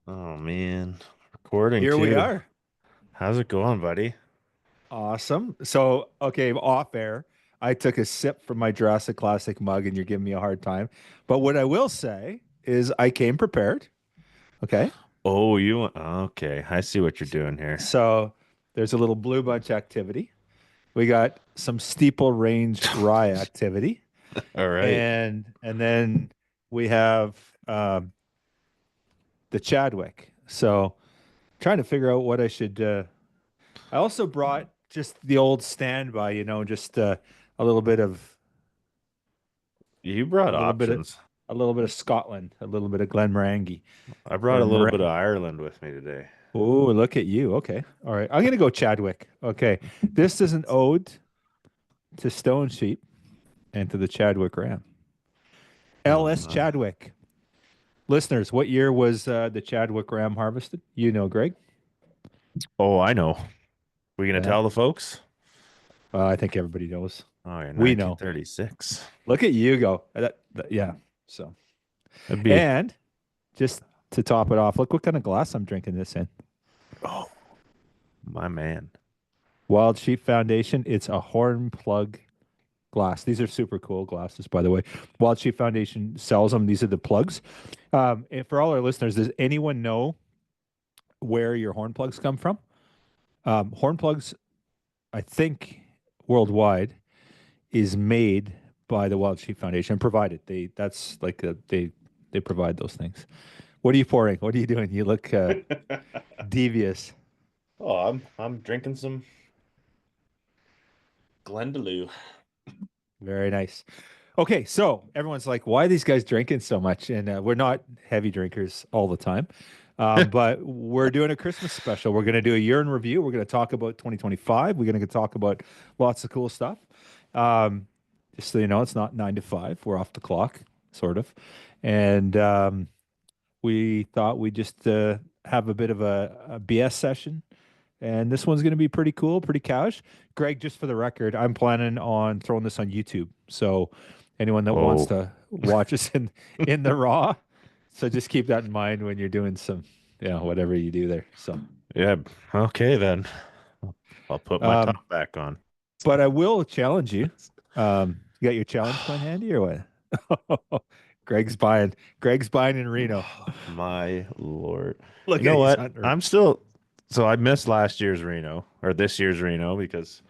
Oh man, recording Here we too. are. How's it going, buddy? Awesome. So, okay, off air, I took a sip from my Jurassic Classic mug and you're giving me a hard time. But what I will say is I came prepared. Okay. Oh, okay? I see what you're doing here. So there's a little blue bunch activity. We got some steeple range rye activity. All right. And then we have the Chadwick. So trying to figure out what I should I also brought just the old standby, just a little bit of You a brought little bit of options. a little bit of Scotland, a little bit of Glenmorangie I brought a or little bit of Moran. Ireland with me today. Oh, look at you. Okay. All right. I'm gonna go Chadwick. Okay. This is an ode to Stone Sheep and to the Chadwick Ram. Oh LS my. Chadwick. Listeners, what year was the Chadwick Ram harvested? You know, Greg. Oh, I know. We gonna Yeah. tell the folks? I think everybody knows. Oh, yeah, We know. 1936. Look at you go. Yeah. So, That'd be. and just to top it off, look what kind of glass I'm drinking this in. Oh, my man. Wild Sheep Foundation. It's a horn plug glass. These are super cool glasses, by the way. Wild Sheep Foundation sells them. These are the plugs. And for all our listeners, does anyone know where your horn plugs come from? Horn plugs, I think, worldwide is made by the Wild Sheep Foundation and provided. They provide those things. What are you pouring? What are you doing? You look devious. Oh, I'm drinking some Glendalough. Very nice. Okay, so everyone's like, why are these guys drinking so much? And we're not heavy drinkers all the time, but we're doing a Christmas special. We're going to do a year in review. We're going to talk about 2025. We're going to talk about lots of cool stuff. Um, just so you know, it's not 9 to 5. We're off the clock, sort of. And we thought we'd just have a bit of a BS session, and this one's going to be pretty cool, pretty cowish. Greg, just for the record, I'm planning on throwing this on YouTube. So anyone that wants Oh, to watch us in the raw, so just keep that in mind when you're doing some, whatever you do there. So, yeah. Okay then. I'll put my um, top back on. but I will challenge you. You got your challenge coin handy or what? Greg's buying in Reno. My Lord. You Look at know he's what? hunting. I'm still, so I missed last year's Reno or this year's Reno because,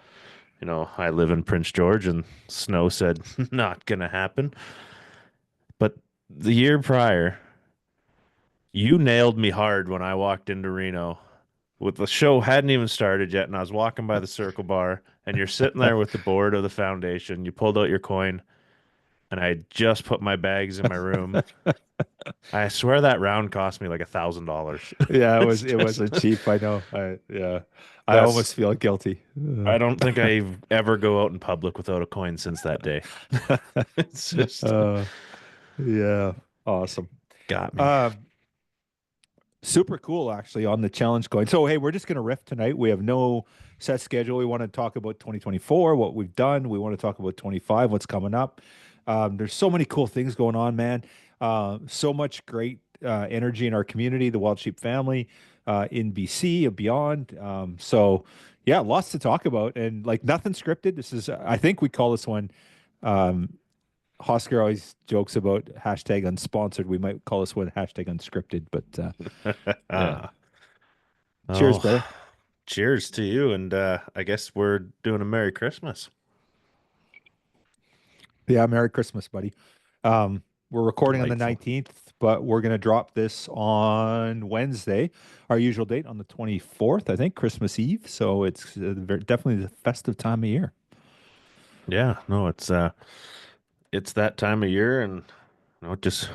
I live in Prince George and snow said not gonna happen. But the year prior, you nailed me hard when I walked into Reno. With the show hadn't even started yet, and I was walking by the Circle Bar, and you're sitting there with the board of the foundation. You pulled out your coin, and I had just put my bags in my room. I swear that round cost me like $1,000. Yeah, It's it just wasn't cheap. I know. Yeah, I that's almost feel guilty. I don't think I ever go out in public without a coin since that day. It's just uh, yeah, awesome. got me. Um, Super cool actually on the challenge going. So hey, we're just gonna riff tonight. We have no set schedule. We want to talk about 2024, what we've done. We want to talk about 25, what's coming up. There's so many cool things going on, man. So much great energy in our community, the Wild Sheep family, in BC and beyond. So yeah, lots to talk about and like nothing scripted. This is, I think we call this one. Um, Oscar always jokes about hashtag unsponsored. We might call this one hashtag unscripted, but yeah. Cheers, Oh, brother. cheers to you. And I guess we're doing a Merry Christmas. Yeah, Merry Christmas, buddy. We're recording on the Delightful. 19th, but we're going to drop this on Wednesday, our usual date on the 24th, I think, Christmas Eve. So it's definitely the festive time of year. Yeah, no, it's that time of year and just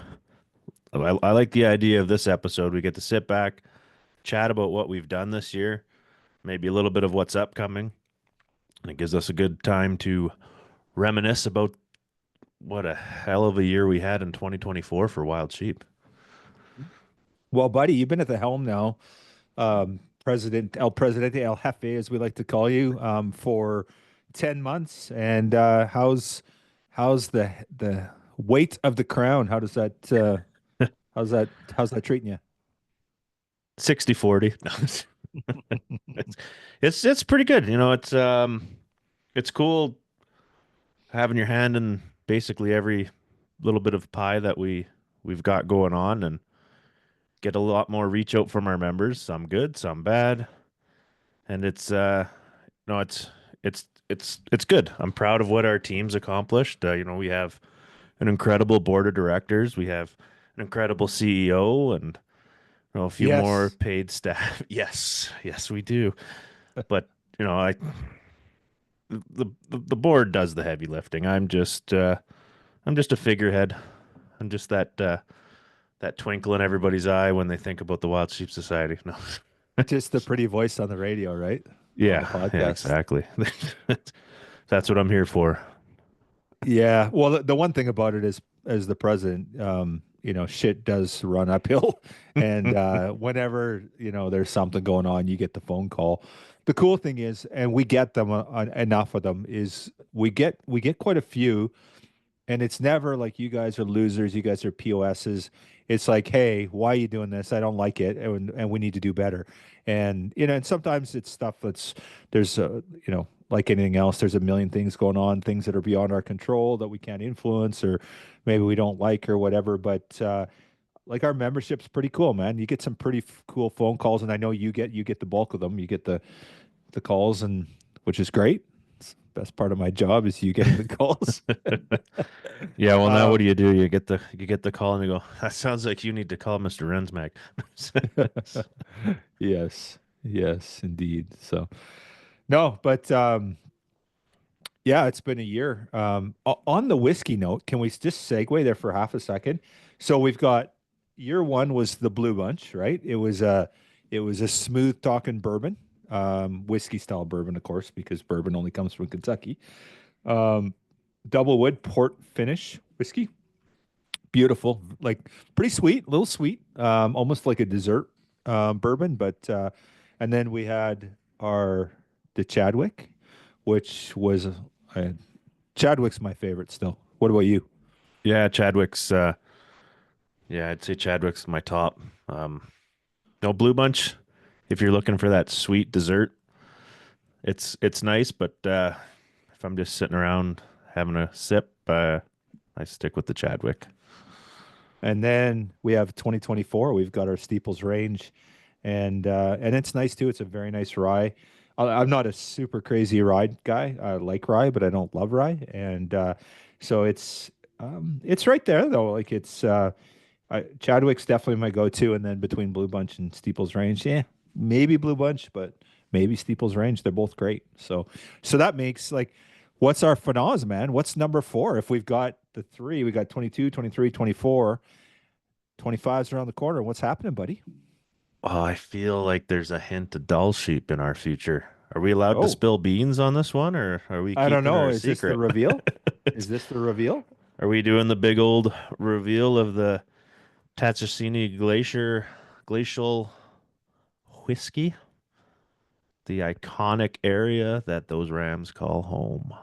I like the idea of this episode. We get to sit back, chat about what we've done this year, maybe a little bit of what's upcoming. And it gives us a good time to reminisce about what a hell of a year we had in 2024 for wild sheep. Well, buddy, you've been at the helm now, Presidente El Jefe, as we like to call you, for 10 months. And how's the weight of the crown? How's that treating you? 60-40. No, it's it's pretty good. It's cool having your hand in basically every little bit of pie that we've got going on and get a lot more reach out from our members, some good, some bad. And it's no, it's good. I'm proud of what our team's accomplished. We have an incredible board of directors. We have an incredible CEO and a few more Yes. paid staff. Yes, yes, we do. But I the board does the heavy lifting. I'm just a figurehead. I'm just that twinkle in everybody's eye when they think about the Wild Sheep Society. No. Just the pretty voice on the radio, right? On the Yeah, podcast. exactly. That's what I'm here for. Yeah. Well, the one thing about it is, as the president, shit does run uphill, and whenever there's something going on, you get the phone call. The cool thing is, and we get them enough of them, is we get quite a few. And it's never like you guys are losers, you guys are POSs. It's like, hey, why are you doing this? I don't like it, and we need to do better. And and sometimes it's stuff that's there's like anything else, there's a million things going on, things that are beyond our control that we can't influence, or maybe we don't like or whatever. But like our membership's pretty cool, man. You get some pretty cool phone calls, and I know you get the bulk of them. You get the calls, and which is great. It's the best part of my job is you getting the calls. Yeah, well, now what Um, do? You get the call and you go, that sounds like you need to call Mr. Rensmaag. yes, yes, indeed. So no, but yeah, it's been a year. On the whiskey note, can we just segue there for half a second? So we've got year one was the Blue Bunch, right? It was a smooth talking bourbon, whiskey style bourbon, of course, because bourbon only comes from Kentucky. Um, Double wood port finish whiskey, beautiful, like pretty sweet, a little sweet, almost like a dessert bourbon. But and then we had our the Chadwick, which was Chadwick's my favorite still. What about you? Yeah, yeah, I'd say Chadwick's my top. Um, no Blue Bunch. If you're looking for that sweet dessert, it's nice, but if I'm just sitting around having a sip, I stick with the Chadwick. And then we have 2024. We've got our Steeples range, and it's nice too. It's a very nice rye. I'm not a super crazy rye guy. I like rye, but I don't love rye, and so it's right there though. Like Chadwick's definitely my go-to, and then between Blue Bunch and Steeples Range, yeah, maybe Blue Bunch, but maybe Steeples Range. They're both great. So that makes like, what's our finals, man? What's number four? If we've got the three, we got 22, 23, 24, 25's around the corner. What's happening, buddy? Oh, I feel like there's a hint of Dull Sheep in our future. Are we allowed to Oh, spill beans on this one, or are we I don't keeping know. our Is this the secret? reveal? Is this the reveal? Are we doing the big old reveal of the Tatsicini glacial whiskey, the iconic area that those Rams call home?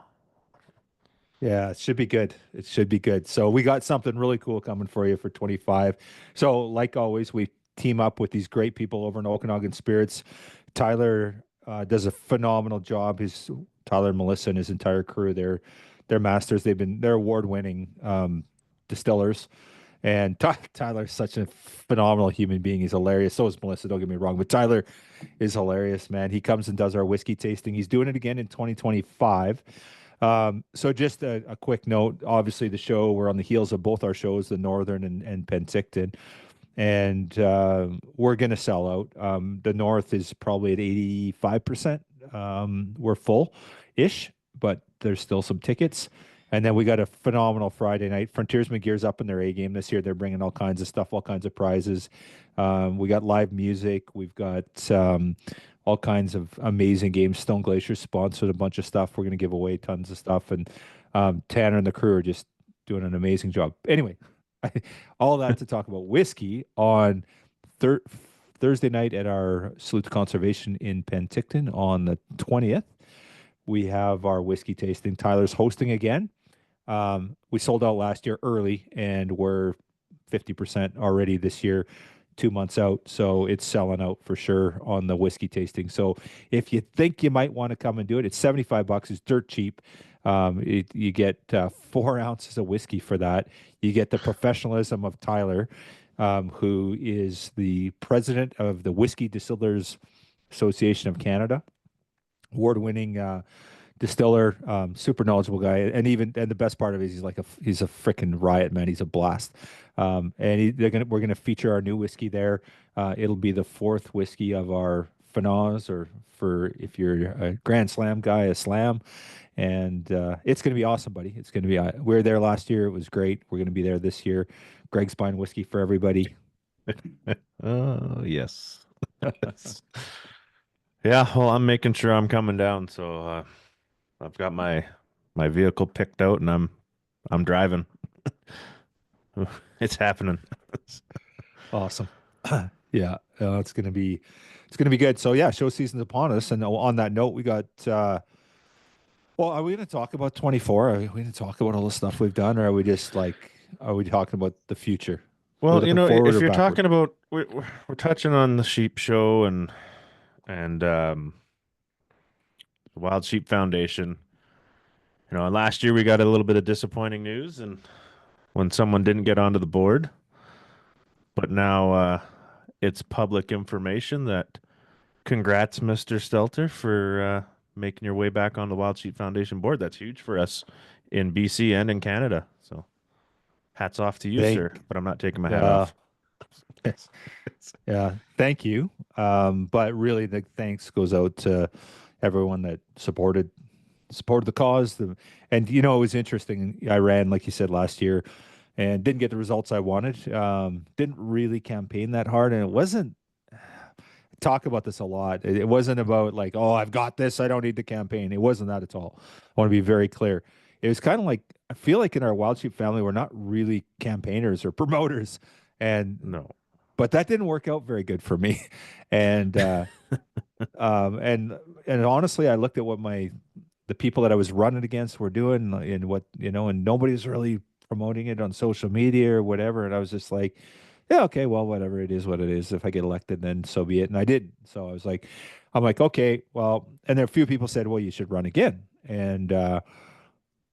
Yeah, it should be good. It should be good. So we got something really cool coming for you for 25. So like always, we team up with these great people over in Okanagan Spirits. Tyler does a phenomenal job. His Tyler and Melissa and his entire crew, they're masters. They're award-winning distillers. And Tyler's such a phenomenal human being. He's hilarious. So is Melissa, don't get me wrong, but Tyler is hilarious, man. He comes and does our whiskey tasting. He's doing it again in 2025. So just a quick note. Obviously, the show, we're on the heels of both our shows, the Northern and Penticton, and we're going to sell out. The North is probably at 85%. We're full-ish, but there's still some tickets. And then we got a phenomenal Friday night. Frontiersman Gear's up in their A game this year. They're bringing all kinds of stuff, all kinds of prizes. We got live music. We've got all kinds of amazing games. Stone Glacier sponsored a bunch of stuff. We're going to give away tons of stuff. And Tanner and the crew are just doing an amazing job. Anyway, all that to talk about whiskey on thir Thursday night at our Salute to Conservation in Penticton on the 20th. We have our whiskey tasting. Tyler's hosting again. We sold out last year early, and we're 50% already this year. 2 months out. So it's selling out for sure on the whiskey tasting. So if you think you might want to come and do it, it's $75. It's dirt cheap. You get 4 ounces of whiskey for that. You get the professionalism of Tyler, who is the president of the Whiskey Distillers Association of Canada, award-winning distiller, super knowledgeable guy, and the best part of it is he's a freaking riot, man. He's a blast. And we're gonna feature our new whiskey there. It'll be the fourth whiskey of our Fanaz, or for if you're a Grand Slam guy, a Slam, and it's gonna be awesome, buddy. It's gonna be. We were there last year. It was great. We're gonna be there this year. Greg's buying whiskey for everybody. Oh, yes. Yeah, well, I'm making sure I'm coming down, so I've got my vehicle picked out and I'm driving. It's happening. Awesome. Yeah, it's gonna be good. So yeah, show season's upon us. And on that note, we got. Well, are we going to talk about 24? Are we going to talk about all the stuff we've done, or are we just like, are we talking about the future? Are we Well, looking forward if or you're backward? talking about we're touching on the sheep show and the Wild Sheep Foundation. Last year we got a little bit of disappointing news and when someone didn't get onto the board, but now it's public information that congrats, Mr. Stelter, for making your way back on the Wild Sheep Foundation board. That's huge for us in BC and in Canada. So hats off to you, sir. Thank, But I'm not taking my hat uh, off. yeah, thank you. But really, the thanks goes out to everyone that supported the cause. And it was interesting. I ran, like you said, last year, and didn't get the results I wanted. Didn't really campaign that hard, and it wasn't. Talk about this a lot. It wasn't about like, oh, I've got this. I don't need to campaign. It wasn't that at all. I want to be very clear. It was kind of like I feel like in our Wild Sheep family, we're not really campaigners or promoters, and No. but that didn't work out very good for me. And um, and and honestly, I looked at what the people that I was running against were doing, and what and nobody's really promoting it on social media or whatever. And I was just like, yeah, okay, well, whatever, it is what it is. If I get elected, then so be it. And I did. So I'm like, okay, well, and there are a few people said, well, you should run again. And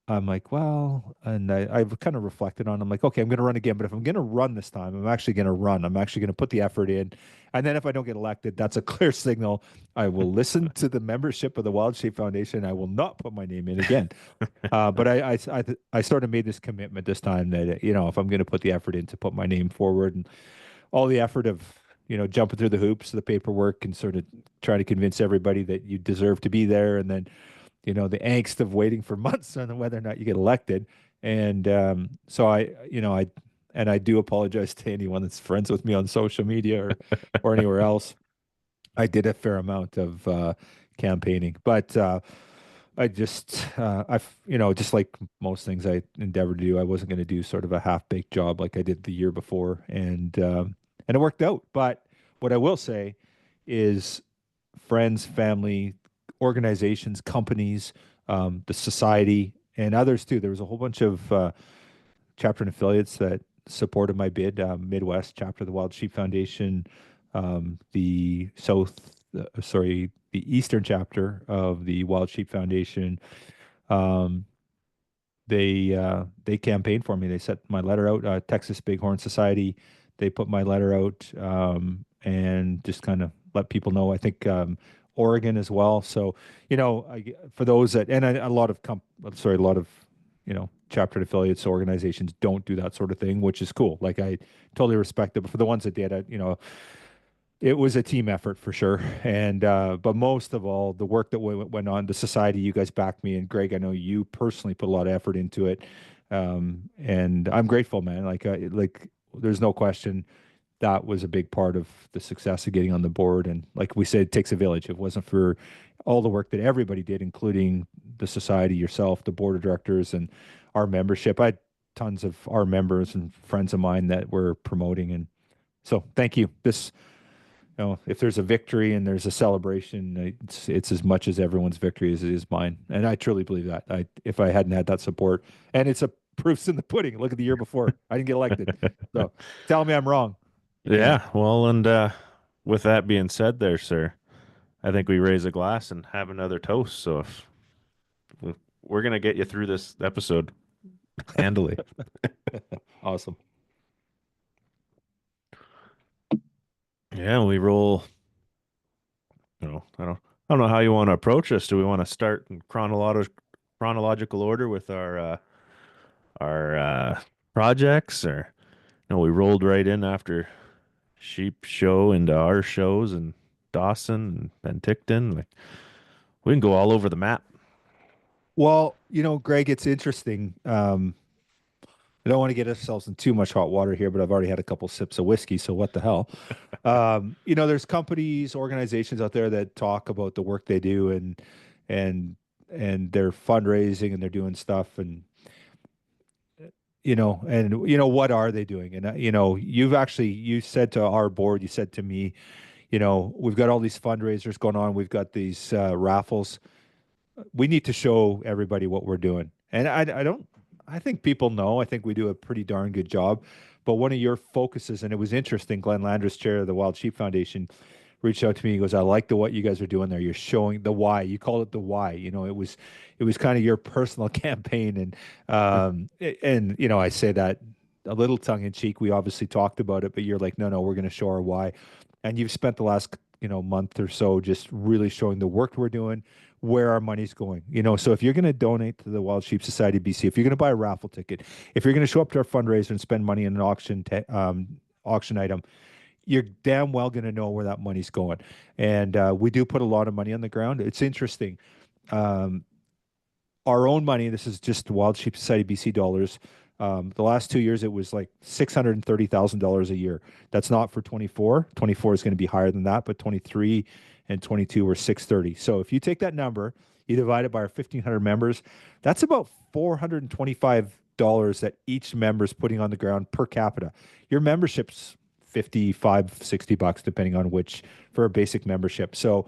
I'm like, well, and I've kind of reflected on. I'm like, okay, I'm going to run again, but if I'm going to run this time, I'm actually going to run. I'm actually going to put the effort in, and then if I don't get elected, that's a clear signal. I will listen to the membership of the Wild Sheep Foundation. I will not put my name in again. But I sort of made this commitment this time that if I'm going to put the effort in to put my name forward and all the effort of jumping through the hoops, the paperwork, and sort of trying to convince everybody that you deserve to be there, and then the angst of waiting for months on whether or not you get elected. And so I do apologize to anyone that's friends with me on social media or anywhere else. I did a fair amount of campaigning, but I just just like most things I endeavored to do, I wasn't going to do sort of a half-baked job like I did the year before, and it worked out. But what I will say is friends, family, organizations, companies, the society, and others too. There was a whole bunch of chapter and affiliates that supported my bid. Midwest chapter of the Wild Sheep Foundation, the the Eastern chapter of the Wild Sheep Foundation. Um, they campaigned for me. They set my letter out. Texas Bighorn Society, they put my letter out, and just kind of let people know. I think Oregon as well. So for those that and a lot of a lot of chapter affiliates organizations don't do that sort of thing, which is cool. Like I totally respect it. But for the ones that did, it was a team effort for sure. And but most of all, the work that went on, the society, you guys backed me, and Greg, I know you personally put a lot of effort into it, and I'm grateful, man. Like there's no question that was a big part of the success of getting on the board. And like we said, it takes a village. If it wasn't for all the work that everybody did, including the society, yourself, the board of directors, and our membership. I had tons of our members and friends of mine that were promoting, and so thank you. If there's a victory and there's a celebration, it's as much as everyone's victory as it is mine. And I truly believe that. If I hadn't had that support, and it's a proofs in the pudding. Look at the year before. I didn't get elected. So tell me I'm wrong. Yeah. Yeah, well, and with that being said, there, sir, I think we raise a glass and have another toast. So if we're gonna get you through this episode handily. Awesome. Yeah, we roll. I don't know how you want to approach this. Do we want to start in chronological order with our projects, or we rolled right in after Sheep Show into our shows and Dawson and Penticton. Like we can go all over the map. Well, Greg, it's interesting. I don't want to get ourselves in too much hot water here, but I've already had a couple sips of whiskey, so what the hell? There's companies, organizations out there that talk about the work they do and and they're fundraising and they're doing stuff and what are they doing? And you said to our board, you said to me, we've got all these fundraisers going on, we've got these raffles. We need to show everybody what we're doing. And I don't, I think people know. I think we do a pretty darn good job. But one of your focuses, and it was interesting, Glenn Landris, chair of the Wild Sheep Foundation, reached out to me. He goes, "I like the what you guys are doing there. You're showing the why. You call it the why. It was kind of your personal campaign." And I say that a little tongue in cheek. We obviously talked about it, but you're like, no, we're going to show our why. And you've spent the last month or so just really showing the work we're doing, where our money's going. So if you're going to donate to the Wild Sheep Society BC, if you're going to buy a raffle ticket, if you're going to show up to our fundraiser and spend money in an auction item, you're damn well going to know where that money's going. And we do put a lot of money on the ground. It's interesting. Um, our own money, this is just Wild Sheep Society BC dollars. The last 2 years, it was like $630,000 a year. That's not for 24. 24 is going to be higher than that, but 23 and 22 were 630. So if you take that number, you divide it by our 1,500 members, that's about $425 that each member is putting on the ground per capita. Your membership's 55, $60, depending on which, for a basic membership. So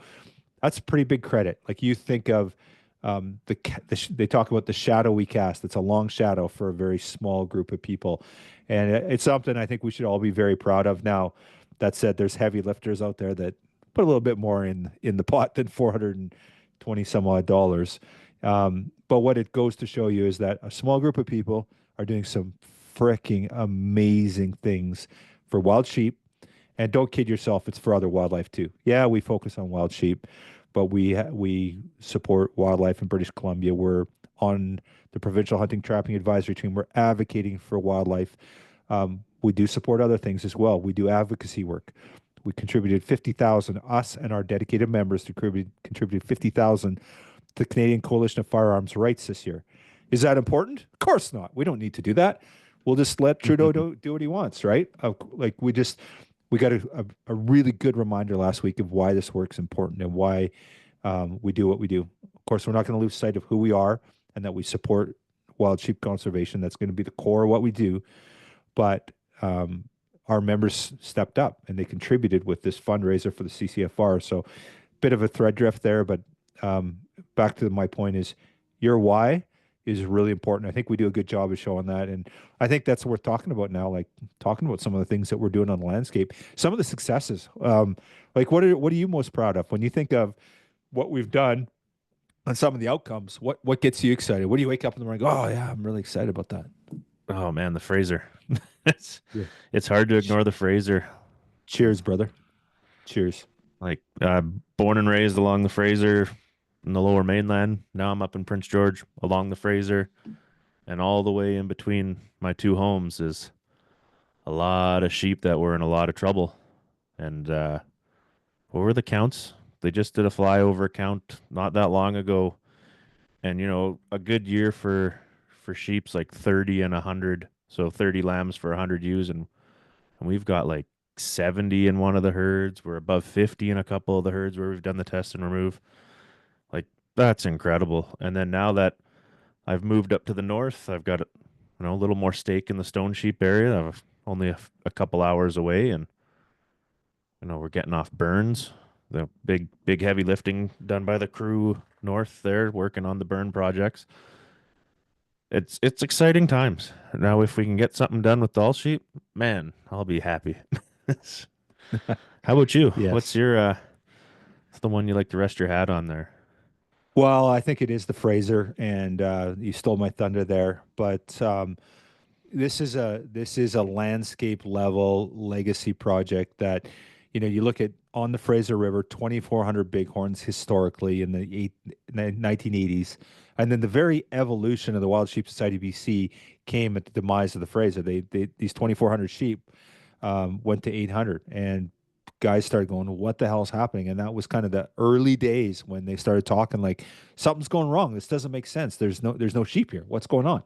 that's pretty big credit. Like you think of they talk about the shadow we cast. It's a long shadow for a very small group of people, and it's something I think we should all be very proud of. Now, that said, there's heavy lifters out there that put a little bit more in the pot than 420 some odd dollars. But what it goes to show you is that a small group of people are doing some freaking amazing things for wild sheep. And don't kid yourself, it's for other wildlife too. Yeah, we focus on wild sheep, but we support wildlife in British Columbia. We're on the provincial hunting trapping advisory team. We're advocating for wildlife. We do support other things as well. We do advocacy work. We contributed 50,000. Us and our dedicated members contributed 50,000 to the Canadian Coalition of Firearms Rights this year. Is that important? Of course not. We don't need to do that. We'll just let Trudeau do what he wants, right? Like we got a really good reminder last week of why this work's important and why we do what we do. Of course, we're not going to lose sight of who we are and that we support wild sheep conservation. That's going to be the core of what we do. But our members stepped up and they contributed with this fundraiser for the CCFR. So, bit of a thread drift there, but back to my point is your why is really important. I think we do a good job of showing that. And I think that's what we're talking about now, like talking about some of the things that we're doing on the landscape, some of the successes. Like what are you most proud of when you think of what we've done and some of the outcomes? What gets you excited? What do you wake up in the morning and go, oh yeah, I'm really excited about that? Oh man, the Fraser. it's Yeah. it's hard to Ch- ignore the Fraser. Cheers, brother. Cheers. Like born and raised along the Fraser in the Lower Mainland. Now I'm up in Prince George along the Fraser, and all the way in between my two homes is a lot of sheep that were in a lot of trouble. And what were the counts? They just did a flyover count not that long ago, and a good year for sheep's like 30 and 100. So 30 lambs for 100 ewes, and we've got like 70 in one of the herds. We're above 50 in a couple of the herds where we've done the test and remove. Like that's incredible. And then now that I've moved up to the north, I've got a little more stake in the stone sheep area. I'm only a couple hours away, and we're getting off burns. The big heavy lifting done by the crew north there, working on the burn projects. It's exciting times. Now, if we can get something done with the all sheep, man, I'll be happy. How about you? What's Yes. your what's the one you like to rest your hat on there? Well, I think it is the Fraser, and you stole my thunder there. But this is a landscape level legacy project that, you look at on the Fraser River, 2,400 bighorns historically in the 1980s, and then the very evolution of the Wild Sheep Society of BC came at the demise of the Fraser. These 2,400 sheep went to 800, and guys started going, "What the hell's happening?" And that was kind of the early days when they started talking like, "Something's going wrong. This doesn't make sense. There's no sheep here. What's going on?"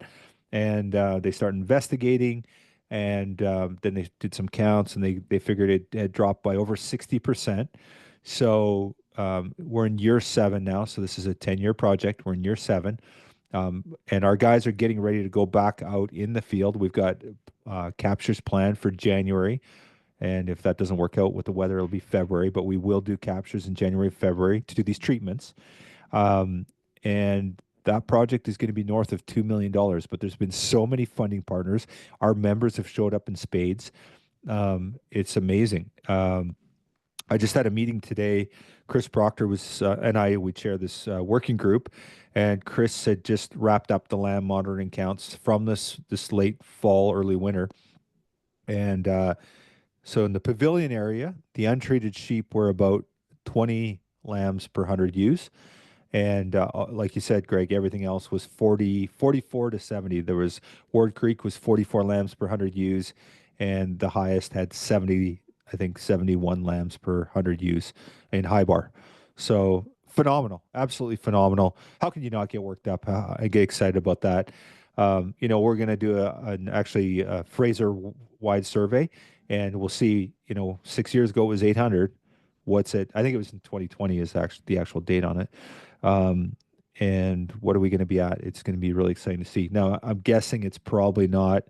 And they started investigating, and then they did some counts, and they figured it had dropped by over 60%. So we're in year seven now. So this is a 10-year project. We're in year seven. And our guys are getting ready to go back out in the field. We've got captures planned for January. And if that doesn't work out with the weather, it'll be February. But we will do captures in January, February to do these treatments. Um, and that project is going to be north of $2 million. But there's been so many funding partners. Our members have showed up in spades. It's amazing. I just had a meeting today. Chris Proctor was and we chair this working group, and Chris had just wrapped up the land monitoring counts from this late fall, early winter, and so in the pavilion area, the untreated sheep were about 20 lambs per 100 ewes. And like you said, Greg, everything else was 44 to 70. There was Ward Creek was 44 lambs per 100 ewes, and the highest had 70, I think 71 lambs per 100 ewes in High Bar. So phenomenal, absolutely phenomenal. How can you not get worked up? I get excited about that. We're going to do actually a Fraser wide survey, and we'll see. 6 years ago it was 800. What's it? I think it was in 2020 is actually the actual date on it. Um, and what are we going to be at? It's going to be really exciting to see. Now, I'm guessing it's probably not,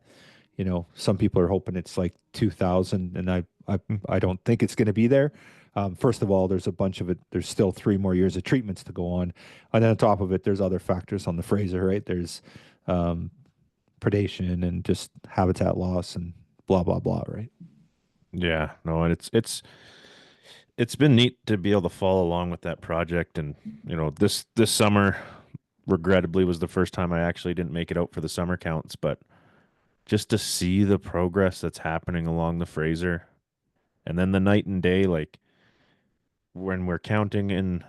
some people are hoping it's like 2000, and I don't think it's going to be there. First of all, there's a bunch of it. There's still 3 more years of treatments to go on. And then on top of it, there's other factors on the Fraser, right? There's um, predation and just habitat loss and blah, blah, blah, right? Yeah, no, and it's been neat to be able to follow along with that project. And this summer regrettably was the first time I actually didn't make it out for the summer counts, but just to see the progress that's happening along the Fraser, and then the night and day, like when we're counting in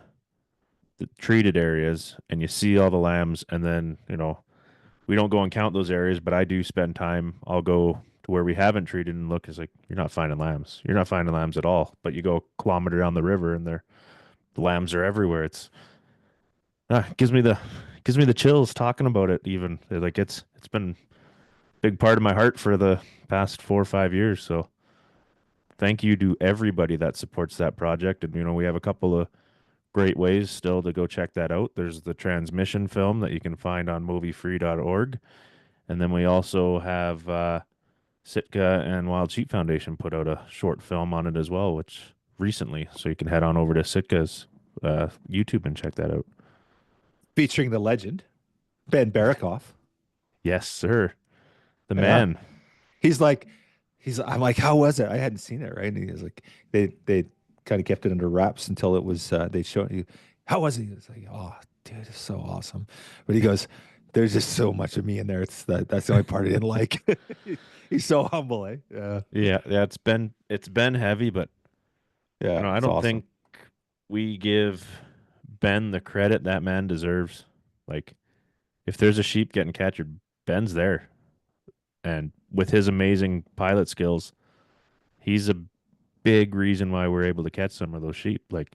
the treated areas and you see all the lambs, and then we don't go and count those areas, but I do spend time. I'll go to where we haven't treated and look. It's like you're not finding lambs. You're not finding lambs at all. But you go a kilometer down the river and the lambs are everywhere. It's gives me the chills talking about it. Even like it's been a big part of my heart for the past 4 or 5 years. So thank you to everybody that supports that project. And we have a couple of great ways still to go check that out. There's the transmission film that you can find on moviefree.org. And then we also have Sitka and Wild Sheep Foundation put out a short film on it as well, which recently, so you can head on over to Sitka's YouTube and check that out. Featuring the legend, Ben Barakoff. Yes, sir. The Yeah. man. He's like, I'm like, how was it? I hadn't seen it, right? And he was like, they kind of kept it under wraps until it was they showed you how was he? He was like, oh, dude, it's so awesome. But he goes, there's just so much of me in there. That's the only part I didn't like. He's so humble, eh? Yeah, Yeah, it's been heavy, but yeah, I it's don't awesome. think we give Ben the credit that man deserves. Like if there's a sheep getting captured, Ben's there. And with his amazing pilot skills, he's a big reason why we're able to catch some of those sheep. Like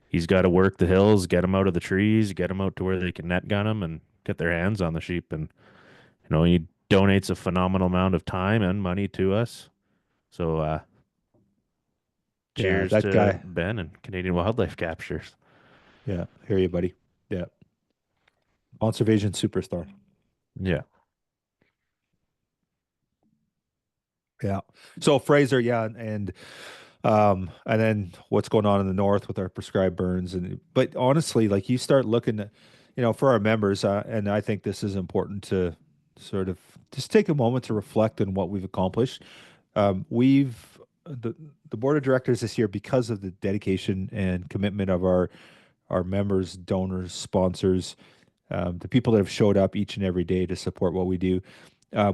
he's got to work the hills, get them out of the trees, get them out to where they can net gun them and get their hands on the sheep. And he donates a phenomenal amount of time and money to us. So Yeah, cheers that to guy. Ben and Canadian Wildlife Captures. Yeah, hear you, buddy. Yeah, conservation superstar. Yeah. Yeah. So Fraser, yeah, and then what's going on in the north with our prescribed burns, and but honestly, like you start looking at, for our members, and I think this is important to sort of just take a moment to reflect on what we've accomplished. We've the the board of directors this year, because of the dedication and commitment of our members, donors, sponsors, the people that have showed up each and every day to support what we do.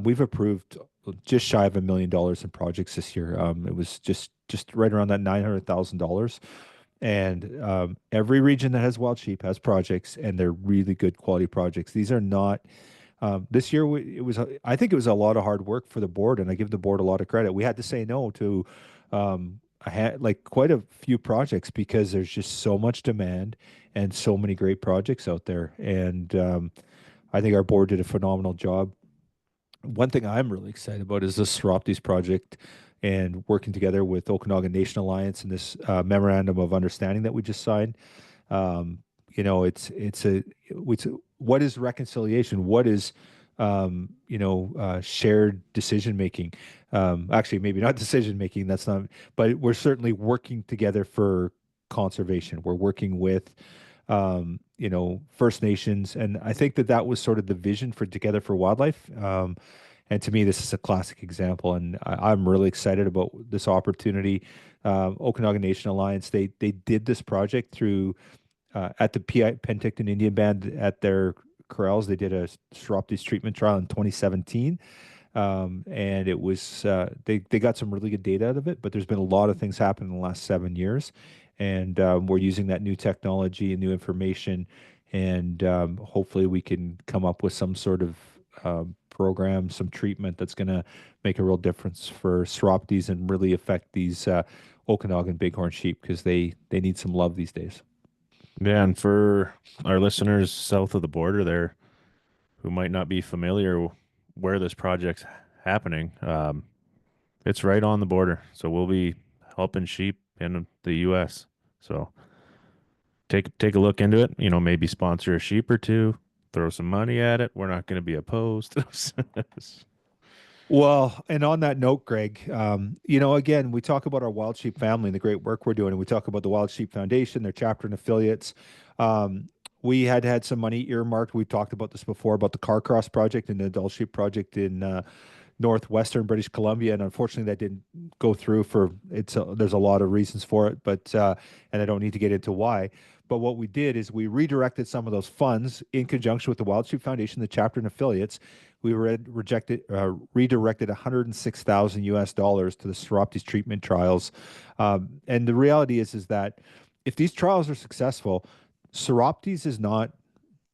We've approved just shy of $1 million in projects this year. It was just right around that $900,000. And every region that has wild sheep has projects, and they're really good quality projects. These are not. This year, it was. I think it was a lot of hard work for the board, and I give the board a lot of credit. We had to say no to I had like quite a few projects because there's just so much demand and so many great projects out there. And I think our board did a phenomenal job. One thing I'm really excited about is this Soroptes project and working together with Okanagan Nation Alliance and this memorandum of understanding that we just signed. Um, it's what is reconciliation? What is shared decision making? Actually, maybe not decision making. That's not. But we're certainly working together for conservation. We're working with First Nations, and I think that that was sort of the vision for Together for Wildlife. And to me, this is a classic example, and I'm really excited about this opportunity. Okanagan Nation Alliance, they did this project through at the PI Penticton Indian Band at their corrals. They did a Soroptes treatment trial in 2017. And it was they got some really good data out of it, but there's been a lot of things happen in the last 7 years, and we're using that new technology and new information, and hopefully we can come up with some sort of program, some treatment that's going to make a real difference for Soroptes and really affect these Okanagan bighorn sheep because they need some love these days. Yeah, and for our listeners south of the border there who might not be familiar where this project's happening, it's right on the border. So we'll be helping sheep in the U.S. So take a look into it. Maybe sponsor a sheep or two, throw some money at it. We're not going to be opposed. Well, and on that note, Greg, again, we talk about our Wild Sheep family and the great work we're doing, and we talk about the Wild Sheep Foundation, their chapter and affiliates. We had some money earmarked. We've talked about this before about the Carcross project and the Adult Sheep project in northwestern British Columbia, and unfortunately that didn't go through for there's a lot of reasons for it, but and I don't need to get into why. But what we did is we redirected some of those funds in conjunction with the Wild Sheep Foundation, the chapter and affiliates. We redirected 106,000 US dollars to the Soroptes treatment trials. And the reality is that if these trials are successful, Soroptes is not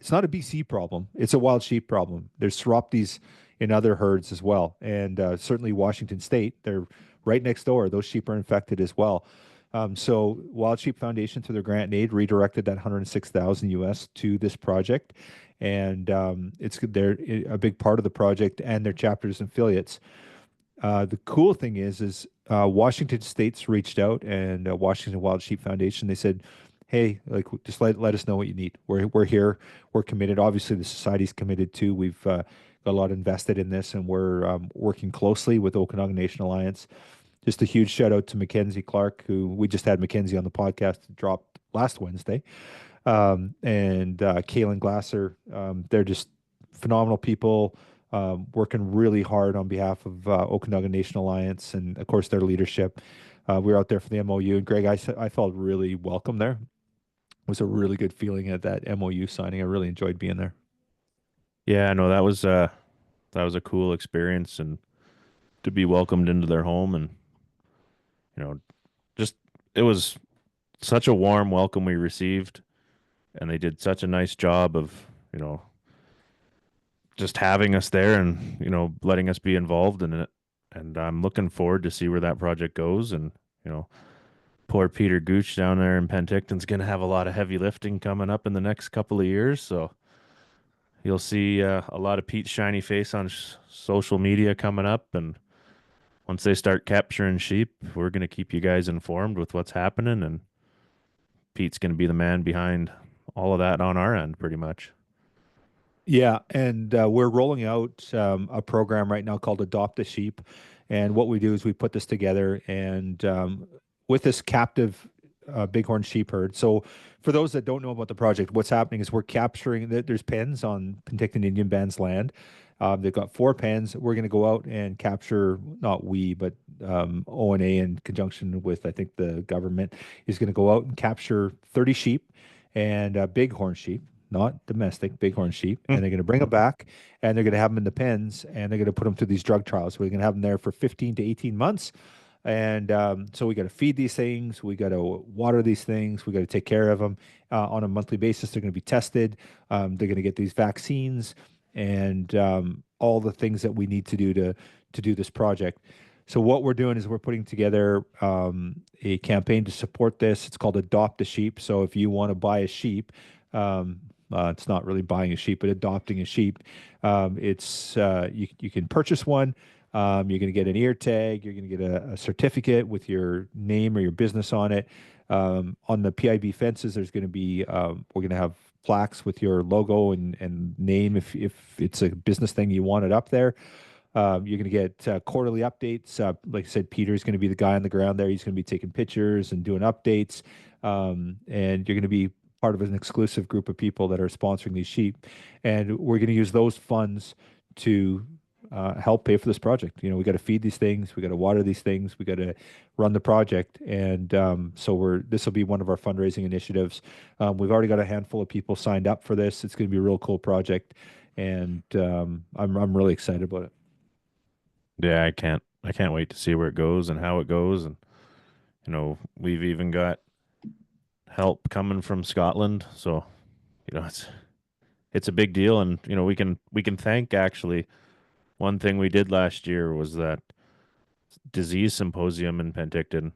it's not a BC problem. It's a wild sheep problem. There's Soroptes in other herds as well. And certainly Washington State, they're right next door. Those sheep are infected as well. So Wild Sheep Foundation, through their grant and aid, redirected that 106,000 US to this project. And they're a big part of the project and their chapters and affiliates. The cool thing is Washington State's reached out and Washington Wild Sheep Foundation. They said, "Hey, like just let us know what you need. We're here. We're committed. Obviously, the society's committed too. We've got a lot invested in this, and we're working closely with Okanagan Nation Alliance." Just a huge shout out to Mackenzie Clark, who we just had Mackenzie on the podcast, dropped last Wednesday, and Kaylin Glasser. They're just phenomenal people, working really hard on behalf of Okanagan Nation Alliance and, of course, their leadership. We were out there for the MOU, and Greg, I felt really welcome there. It was a really good feeling at that MOU signing. I really enjoyed being there. Yeah, no, that was a cool experience, and to be welcomed into their home, and you know just it was such a warm welcome we received, and they did such a nice job of just having us there and letting us be involved in it. And I'm looking forward to see where that project goes. And you know poor Peter Gooch down there in Penticton's going to have a lot of heavy lifting coming up in the next couple of years. So you'll see a lot of Pete's shiny face on social media coming up. And once they start capturing sheep, we're going to keep you guys informed with what's happening. And Pete's going to be the man behind all of that on our end, pretty much. Yeah, and we're rolling out a program right now called Adopt a Sheep. And what we do is we put this together and with this captive bighorn sheep herd. So, for those that don't know about the project, what's happening is we're capturing, there's pens on Penticton Indian Band's land. They've got 4 pens. We're going to go out and capture, not we, but ONA in conjunction with, I think, the government is going to go out and capture 30 sheep and bighorn sheep, not domestic, bighorn sheep. Hmm. And they're going to bring them back and they're going to have them in the pens and they're going to put them through these drug trials. We're going to have them there for 15 to 18 months. And so we got to feed these things, we got to water these things, we got to take care of them on a monthly basis. They're going to be tested. They're going to get these vaccines and all the things that we need to do to do this project. So what we're doing is we're putting together a campaign to support this. It's called Adopt a Sheep. So if you want to buy a sheep, it's not really buying a sheep, but adopting a sheep. It's you can purchase one. You're going to get an ear tag. You're going to get a certificate with your name or your business on it. On the PIB fences, there's going to be we're going to have plaques with your logo and name if it's a business thing you want it up there. You're going to get quarterly updates. Like I said, Peter's going to be the guy on the ground there. He's going to be taking pictures and doing updates. And you're going to be part of an exclusive group of people that are sponsoring these sheep. And we're going to use those funds to help pay for this project. You know, we got to feed these things, we got to water these things, we got to run the project, and so this will be one of our fundraising initiatives. We've already got a handful of people signed up for this. It's going to be a real cool project, and I'm really excited about it. Yeah, I can't wait to see where it goes and how it goes. And we've even got help coming from Scotland, so it's a big deal. And we can thank, actually, one thing we did last year was that disease symposium in Penticton,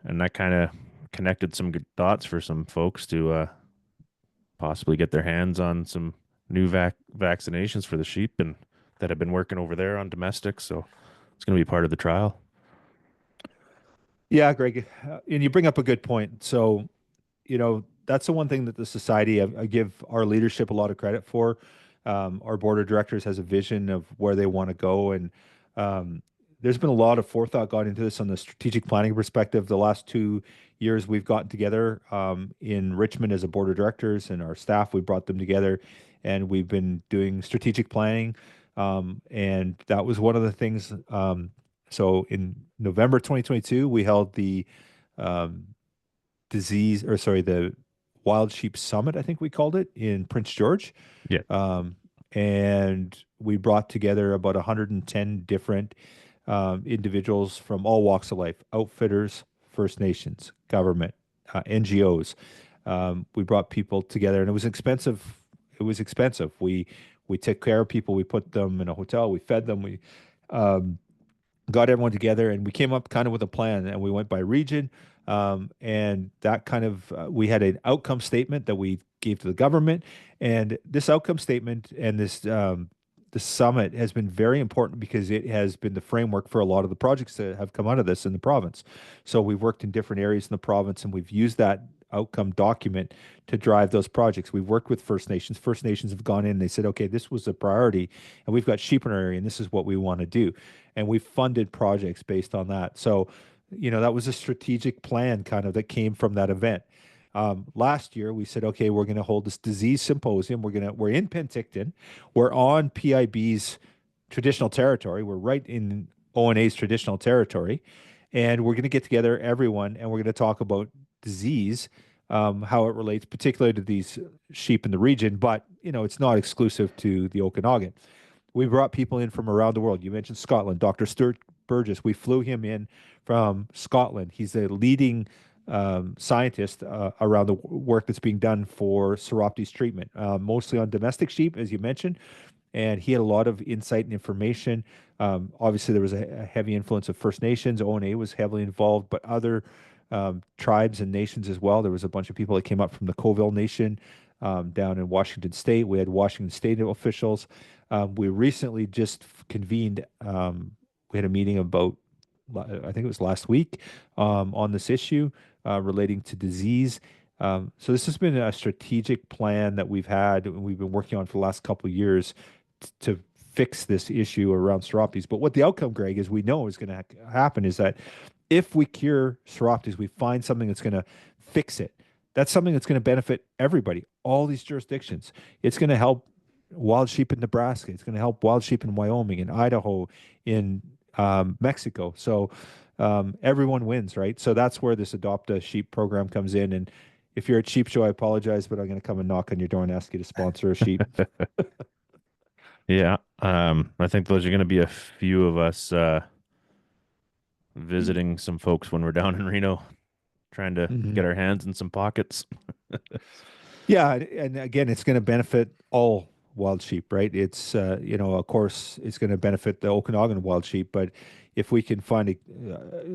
and that kind of connected some good thoughts for some folks to possibly get their hands on some new vaccinations for the sheep and that have been working over there on domestic. So it's going to be part of the trial. Yeah, Greg, and you bring up a good point. So, that's the one thing that the society, I give our leadership a lot of credit for. Our board of directors has a vision of where they want to go, and um, there's been a lot of forethought gone into this on the strategic planning perspective. The last 2 years, we've gotten together in Richmond as a board of directors, and our staff, we brought them together, and we've been doing strategic planning. And that was one of the things. So in November 2022, we held the um, the Wild Sheep Summit, I think we called it, in Prince George. Yeah. Um, and we brought together about 110 different individuals from all walks of life, outfitters, First Nations, government, NGOs. We brought people together, and it was expensive. It was expensive. We took care of people. We put them in a hotel. We fed them. We um, got everyone together and we came up kind of with a plan and we went by region. And that kind of, we had an outcome statement that we gave to the government. And this outcome statement and the summit has been very important because it has been the framework for a lot of the projects that have come out of this in the province. So we've worked in different areas in the province and we've used that outcome document to drive those projects. We've worked with First Nations. First Nations have gone in and they said, okay, this was a priority and we've got sheep in our area and this is what we want to do. And we funded projects based on that. So, that was a strategic plan kind of that came from that event. Last year, we said, okay, we're going to hold this disease symposium. We're in Penticton. We're on PIB's traditional territory. We're right in ONA's traditional territory, and we're going to get together everyone, and we're going to talk about disease, how it relates particularly to these sheep in the region. But it's not exclusive to the Okanagan. We brought people in from around the world. You mentioned Scotland, Dr. Stuart Burgess. We flew him in from Scotland. He's a leading scientist around the work that's being done for Seroptes treatment, mostly on domestic sheep, as you mentioned. And he had a lot of insight and information. Obviously, there was a heavy influence of First Nations. ONA was heavily involved, but other tribes and nations as well. There was a bunch of people that came up from the Colville Nation down in Washington State. We had Washington State officials. We recently just convened. We had a meeting about, I think it was last week, on this issue relating to disease. So this has been a strategic plan that we've had and we've been working on for the last couple of years to fix this issue around Seroptes. But what the outcome, Greg, is we know is going to happen is that if we cure Seroptes, we find something that's going to fix it. That's something that's going to benefit everybody, all these jurisdictions. It's going to help wild sheep in Nebraska. It's going to help wild sheep in Wyoming, in Idaho, in Mexico. So everyone wins, right? So that's where this Adopt a Sheep program comes in. And if you're at Sheep Show, I apologize, but I'm going to come and knock on your door and ask you to sponsor a sheep. Yeah. I think those are going to be a few of us visiting some folks when we're down in Reno, trying to Mhm. get our hands in some pockets. Yeah, and again, it's going to benefit all wild sheep, right? It's of course, it's going to benefit the Okanagan wild sheep, but if we can find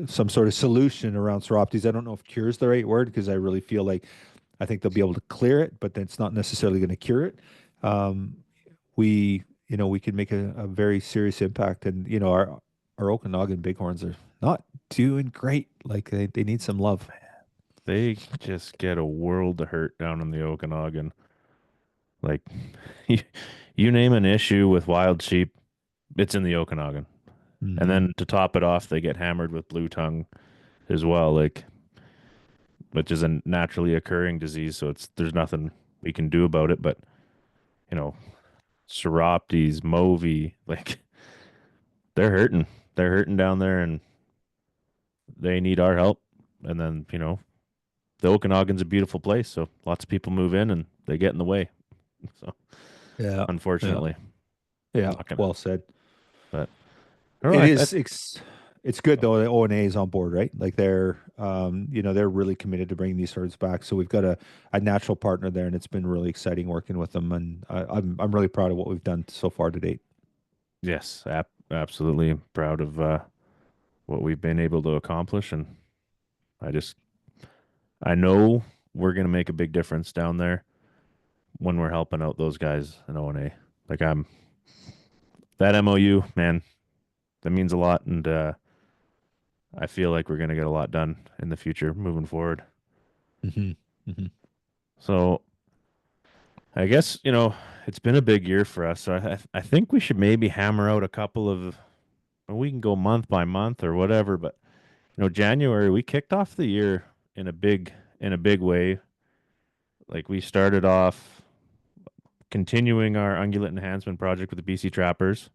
some sort of solution around Soroptes, I don't know if cure is the right word because I really feel like I think they'll be able to clear it, but that's not necessarily going to cure it. Um, we can make a very serious impact, and our Okanagan bighorns are not doing great. Like they need some love. They just get a world of hurt down in the Okanagan. Like you, you name an issue with wild sheep, it's in the Okanagan. And Hmm. then to top it off, they get hammered with blue tongue as well, like which is a naturally occurring disease. So it's there's nothing we can do about it. But you know, Seroptes, Movi, like they're hurting. They're hurting down there, and they need our help. And then the Okanagan's a beautiful place, so lots of people move in and they get in the way. So Yeah, yeah, unfortunately, yeah. not gonna. Well said. But all It right, is it's good though the O&A is on board, right? Like they're really committed to bringing these herds back. So we've got a natural partner there, and it's been really exciting working with them. And I'm really proud of what we've done so far to date. yes, absolutely proud of what we've been able to accomplish, and I just I know we're gonna make a big difference down there when we're helping out those guys in O&A. Like I'm that MOU, man, that means a lot, and I feel like we're gonna get a lot done in the future moving forward. Hmm. Hmm. So I guess it's been a big year for us. So I think we should maybe hammer out a couple of. We can go month by month or whatever, but January we kicked off the year in a big way. Like we started off continuing our ungulate enhancement project with the BC Trappers,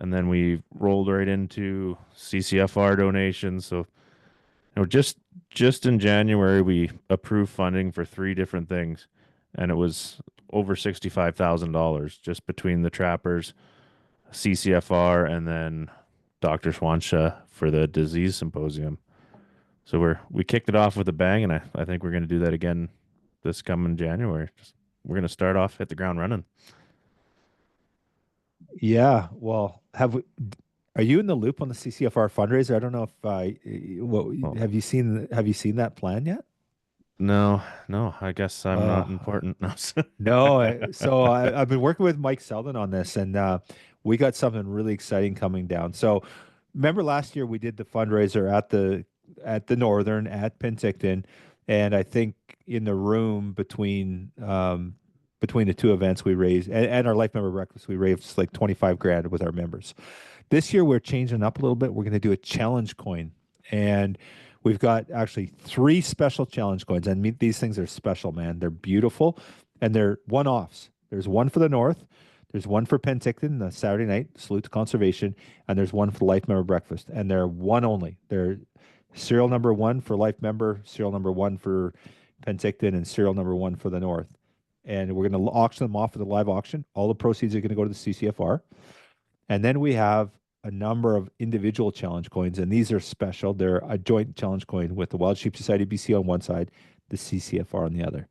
and then we rolled right into CCFR donations. So just in January we approved funding for three different things, and it was over $65,000 just between the Trappers, CCFR, and then Dr. Swansha for the disease symposium. So we kicked it off with a bang, and I think we're going to do that again this coming January. We're going to start off, hit the ground running. Yeah. Well, are you in the loop on the CCFR fundraiser? I don't know if what Well, have you seen that plan yet? no, no, I guess I'm not Uh, important. No. No, I've been working with Mike Selden on this, and we got something really exciting coming down. So, remember last year we did the fundraiser at the Northern at Penticton, and I think in the room between the two events we raised and our life member breakfast we raised like 25 grand with our members. This year we're changing up a little bit. We're going to do a challenge coin, and we've got actually three special challenge coins. And these things are special, man. They're beautiful, and they're one-offs. There's one for the North. There's one for Penticton, the Saturday night salute to conservation, and there's one for the Life Member Breakfast. And they're one only. They're serial number one for Life Member, serial number one for Penticton, and serial number one for the North. And we're going to auction them off at the live auction. All the proceeds are going to go to the CCFR. And then we have a number of individual challenge coins, and these are special. They're a joint challenge coin with the Wild Sheep Society BC on one side, the CCFR on the other.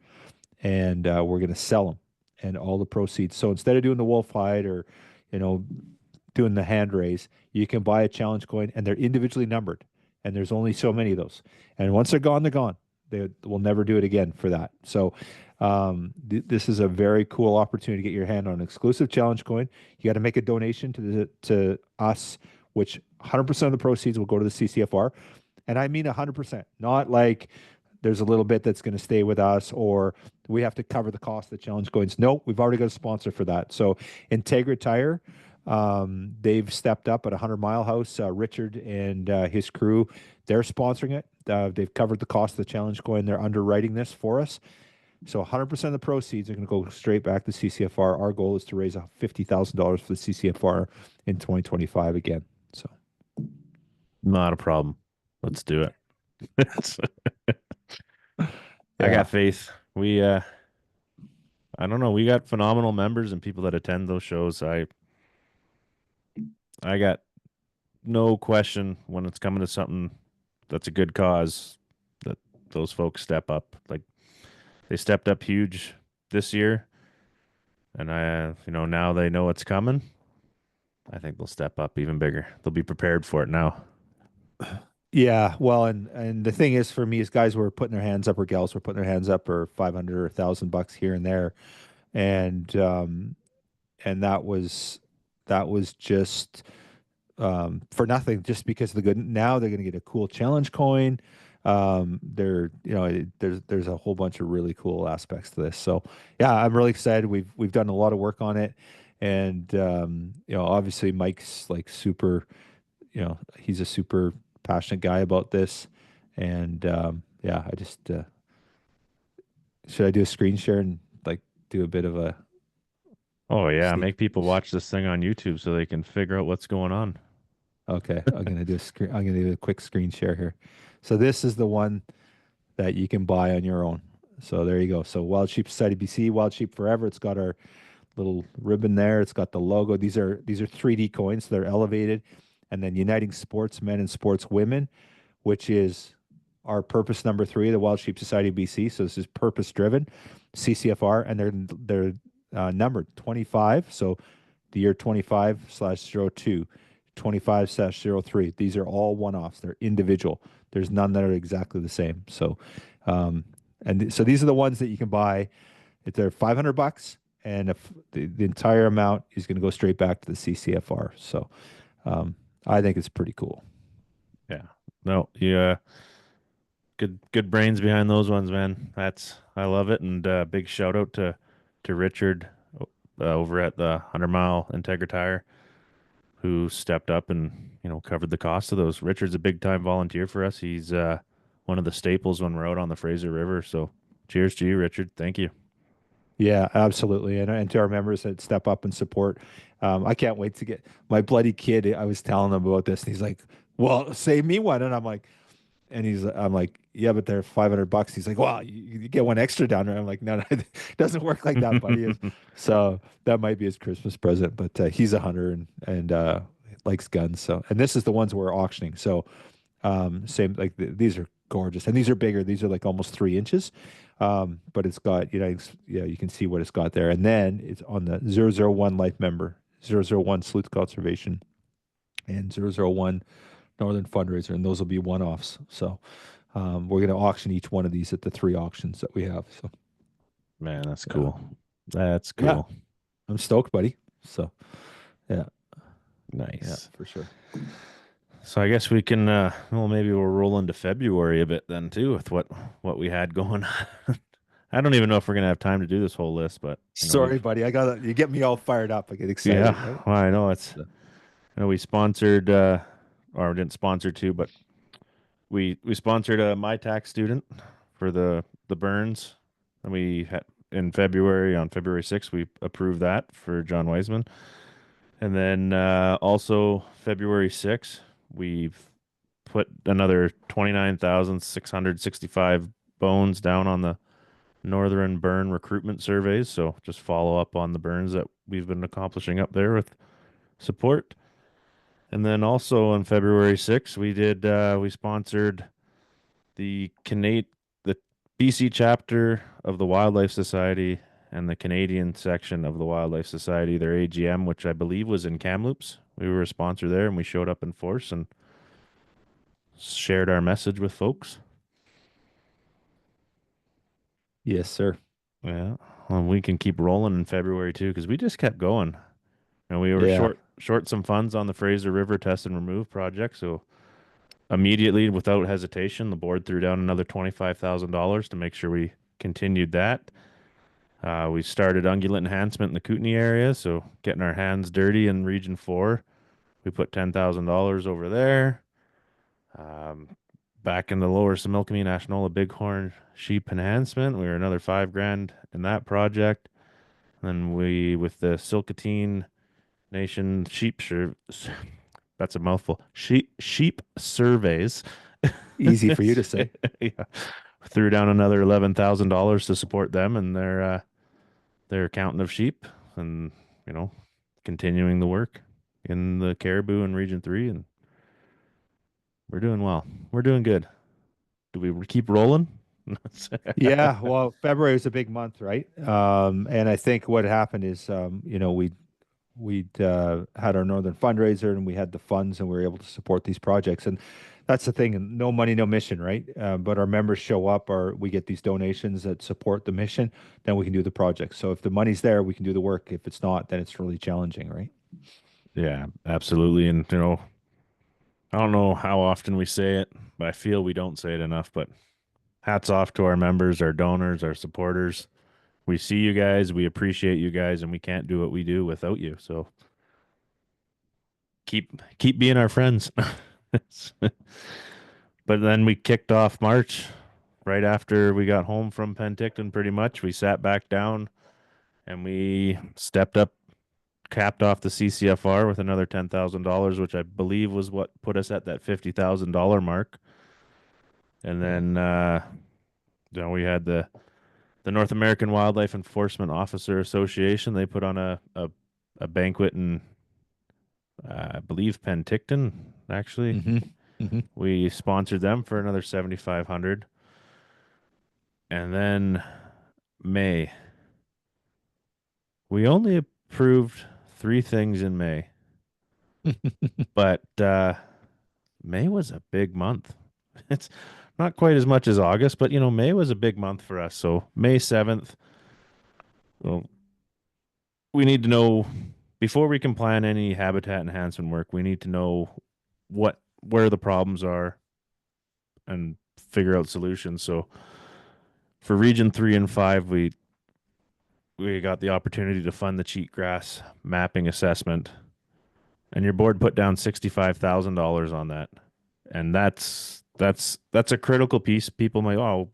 And we're going to sell them and all the proceeds. So instead of doing the wolf hide or, you know, doing the hand raise, you can buy a challenge coin and they're individually numbered. And there's only so many of those. And once they're gone, they're gone. They will never do it again for that. So this is a very cool opportunity to get your hand on an exclusive challenge coin. You got to make a donation to us, which 100% of the proceeds will go to the CCFR. And I mean 100%, not like there's a little bit that's going to stay with us or we have to cover the cost of the challenge coins. No, we've already got a sponsor for that. So Integra Tire, they've stepped up at 100 Mile House. Richard and his crew, they're sponsoring it. They've covered the cost of the challenge coin. They're underwriting this for us. So 100% of the proceeds are going to go straight back to CCFR. Our goal is to raise $50,000 for the CCFR in 2025 again. So Not a problem. Let's do it. I got yeah, faith. I don't know. We got phenomenal members and people that attend those shows. I got no question when it's coming to something that's a good cause that those folks step up. Like they stepped up huge this year, and now they know it's coming. I think they'll step up even bigger. They'll be prepared for it now. yeah. Well, and the thing is, for me, is guys were putting their hands up, or gals were putting their hands up, or 500 or $1,000 here and there, and that was just for nothing, just because of the good. Now they're going to get a cool challenge coin. There's a whole bunch of really cool aspects to this. So yeah, I'm really excited. We've done a lot of work on it, and obviously Mike's like super. He's a super passionate guy about this, and yeah, I just should I do a screen share and like do a bit of a Oh yeah, sneak? make people watch this thing on YouTube so they can figure out what's going on. Okay, I'm gonna do a screen. I'm gonna do a quick screen share here. So this is the one that you can buy on your own. So there you go. So Wild Sheep Society BC, Wild Sheep Forever. It's got our little ribbon there. It's got the logo. These are 3D coins. So they're elevated, and then Uniting Sportsmen and Sportswomen, which is our purpose number three, the Wild Sheep Society BC. So this is purpose driven, CCFR, and they're numbered 25. So the year 25/02, 25/03. These are all one-offs. They're individual. There's none that are exactly the same. So, so these are the ones that you can buy. If they're $500, and if the entire amount is going to go straight back to the CCFR. So, I think it's pretty cool. Yeah. No, yeah. Good brains behind those ones, man. I love it, and big shout out to Richard over at the 100 Mile Integra Tire who stepped up and covered the cost of those. Richard's a big time volunteer for us. He's one of the staples when we're out on the Fraser River. So cheers to you, Richard. Thank you. Yeah, absolutely. And to our members that step up and support, I can't wait to get my bloody kid. I was telling him about this, and he's like, "Well, save me one." And I'm like, "Yeah, but they're $500." He's like, "Well, you get one extra down there." I'm like, "No, no, it doesn't work like that, buddy." So that might be his Christmas present. But he's a hunter and likes guns. So, and this is the ones we're auctioning. So same like these are gorgeous, and these are bigger. These are like almost 3 inches. But it's got, yeah, you can see what it's got there. And then it's on the 001 life member, 001 sleuth conservation, and 001 northern fundraiser, and those will be one-offs. So we're going to auction each one of these at the three auctions that we have. So Man, that's yeah, cool. That's yeah, cool. I'm stoked, buddy. So yeah, yeah, Nice. for sure. So I guess we can well maybe we'll roll into February a bit then too with what we had going on. I don't even know if we're gonna have time to do this whole list, but Sorry, buddy. You get me all fired up. I get excited, yeah, right? well, I know it's So, we sponsored or didn't sponsor too, but we sponsored a my tax student for the burns, and we had in February on February 6th we approved that for John Weisman, and then also February 6th we've put another 29,665 bones down on the Northern Burn recruitment surveys. So just follow up on the burns that we've been accomplishing up there with support. And then also on February 6th, we sponsored the BC chapter of the Wildlife Society and the Canadian section of the Wildlife Society, their AGM, which I believe was in Kamloops. We were a sponsor there and we showed up in force and shared our message with folks. yes, sir. Yeah. Well, we can keep rolling in February too, because we just kept going. And we were Yeah. short some funds on the Fraser River Test and Remove project. So immediately, without hesitation, the board threw down another $25,000 to make sure we continued that. We started ungulate enhancement in the Kootenay area, so getting our hands dirty in Region 4. We put $10,000 over there. Um, back in the lower Similkameen Ashnola Bighorn sheep enhancement. We were another 5 grand in that project. Then we with the Silkatine Nation sheep that's a mouthful. Sheep surveys. Easy for you to say. Yeah. Threw down another $11,000 to support them and their counting of sheep and you know continuing the work in the caribou in Region 3 and we're doing well. We're doing good. Do we keep rolling? Yeah, well, February was a big month, right? And I think what happened is, we'd had our Northern fundraiser and we had the funds and we were able to support these projects. And that's the thing, no money, no mission, right? But our members show up or we get these donations that support the mission, then we can do the project. So if the money's there, we can do the work. If it's not, then it's really challenging, right? Yeah, absolutely. And I don't know how often we say it, but I feel we don't say it enough. But hats off to our members, our donors, our supporters. We see you guys, we appreciate you guys, and we can't do what we do without you. So keep being our friends. But then we kicked off March right after we got home from Penticton. Pretty much, we sat back down and we stepped up, capped off the CCFR with another $10,000, which I believe was what put us at that $50,000 mark. And then we had the North American Wildlife Enforcement Officer Association. They put on a banquet in I believe Penticton. Actually, Mm-hmm. Mm-hmm. we sponsored them for another 7,500. And then May, we only approved 3 things in May, but May was a big month. It's not quite as much as August, but May was a big month for us. So May 7th, well, we need to know before we can plan any habitat enhancement work, we need to know where the problems are and figure out solutions. So for Region 3 and 5, we got the opportunity to fund the cheatgrass mapping assessment, and your board put down $65,000 on that, and that's a critical piece. People might, oh,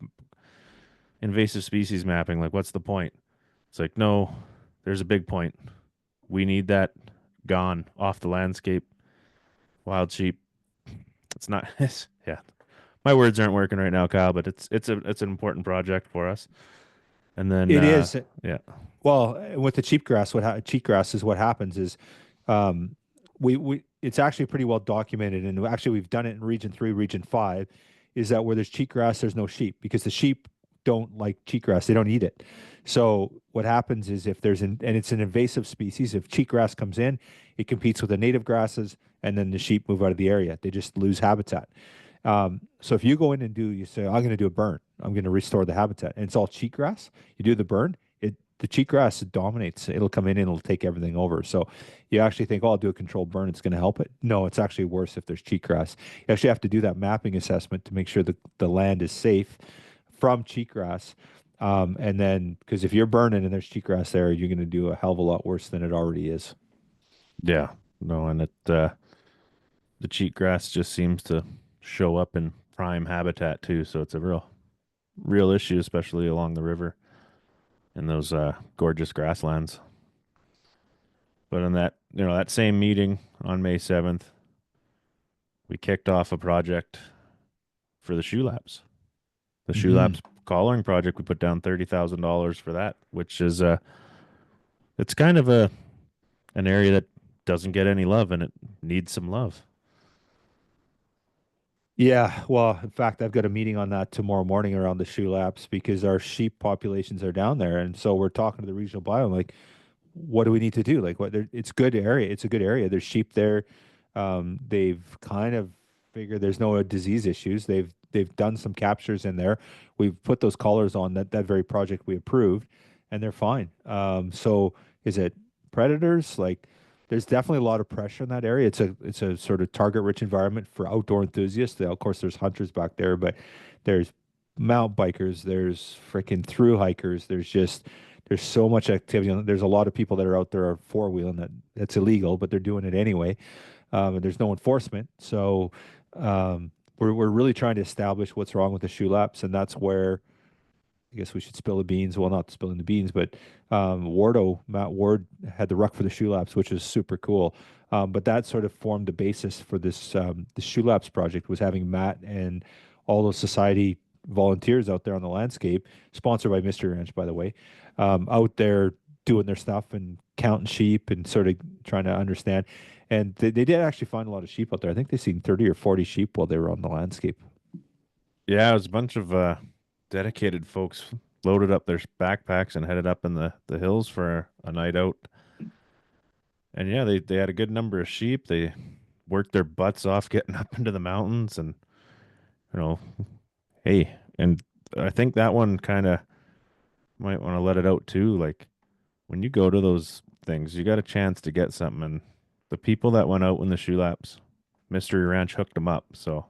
invasive species mapping, like what's the point? It's like, no, there's a big point. We need that gone off the landscape. Wild sheep. It's not. Yeah, my words aren't working right now, Kyle, but it's an important project for us. And then It is. yeah, Well, with the cheatgrass is what happens is, um, we it's actually pretty well documented, and actually we've done it in Region 3, Region 5, is that where there's cheatgrass, there's no sheep because the sheep don't like cheatgrass, they don't eat it. So what happens is if and it's an invasive species, if cheatgrass comes in, it competes with the native grasses, and then the sheep move out of the area. They just lose habitat. So if you go in and you say, I'm going to do a burn, I'm going to restore the habitat, and it's all cheatgrass, you do the burn, the cheatgrass dominates. It'll come in and it'll take everything over. So you actually think, oh, I'll do a controlled burn. It's going to help it. No, it's actually worse if there's cheatgrass. You actually have to do that mapping assessment to make sure that the land is safe from cheatgrass. And then, because if you're burning and there's cheatgrass there, you're going to do a hell of a lot worse than it already is. yeah, no, and the cheatgrass just seems to show up in prime habitat too. So it's a real issue, especially along the river in those gorgeous grasslands. But in that same meeting on May 7th, we kicked off a project for the shoe laps. The shoe Hmm. laps collaring project, we put down $30,000 for that, which is it's kind of an area that doesn't get any love and it needs some love. Yeah, well, in fact, I've got a meeting on that tomorrow morning around the shoe laps because our sheep populations are down there, and so we're talking to the regional bio, like, what do we need to do? Like, it's good area. It's a good area. There's sheep there. They've kind of figured there's no disease issues. They've done some captures in there. We've put those collars on that very project we approved, and they're fine. So is it predators? Like, there's definitely a lot of pressure in that area. It's a sort of target-rich environment for outdoor enthusiasts. Of course, there's hunters back there, but there's mountain bikers, there's freaking through hikers. There's so much activity. There's a lot of people that are out there are four-wheeling that's illegal, but they're doing it anyway. And there's no enforcement. So we're really trying to establish what's wrong with the shoe laps, and that's where I guess we should spill the beans. Well, not spilling the beans, but Matt Ward had the ruck for the shoe laps, which is super cool. But that sort of formed the basis for this the shoe laps project, was having Matt and all those society volunteers out there on the landscape, sponsored by Mystery Ranch, by the way, out there doing their stuff and counting sheep and sort of trying to understand. And they did actually find a lot of sheep out there. I think they seen 30 or 40 sheep while they were on the landscape. Yeah, it was a bunch of dedicated folks loaded up their backpacks and headed up in the hills for a night out. And yeah, they had a good number of sheep. They worked their butts off getting up into the mountains and you know, hey, and I think that one kind of might want to let it out too. Like when you go to those things, you got a chance to get something. And the people that went out in the shoe laps, Mystery Ranch hooked them up. So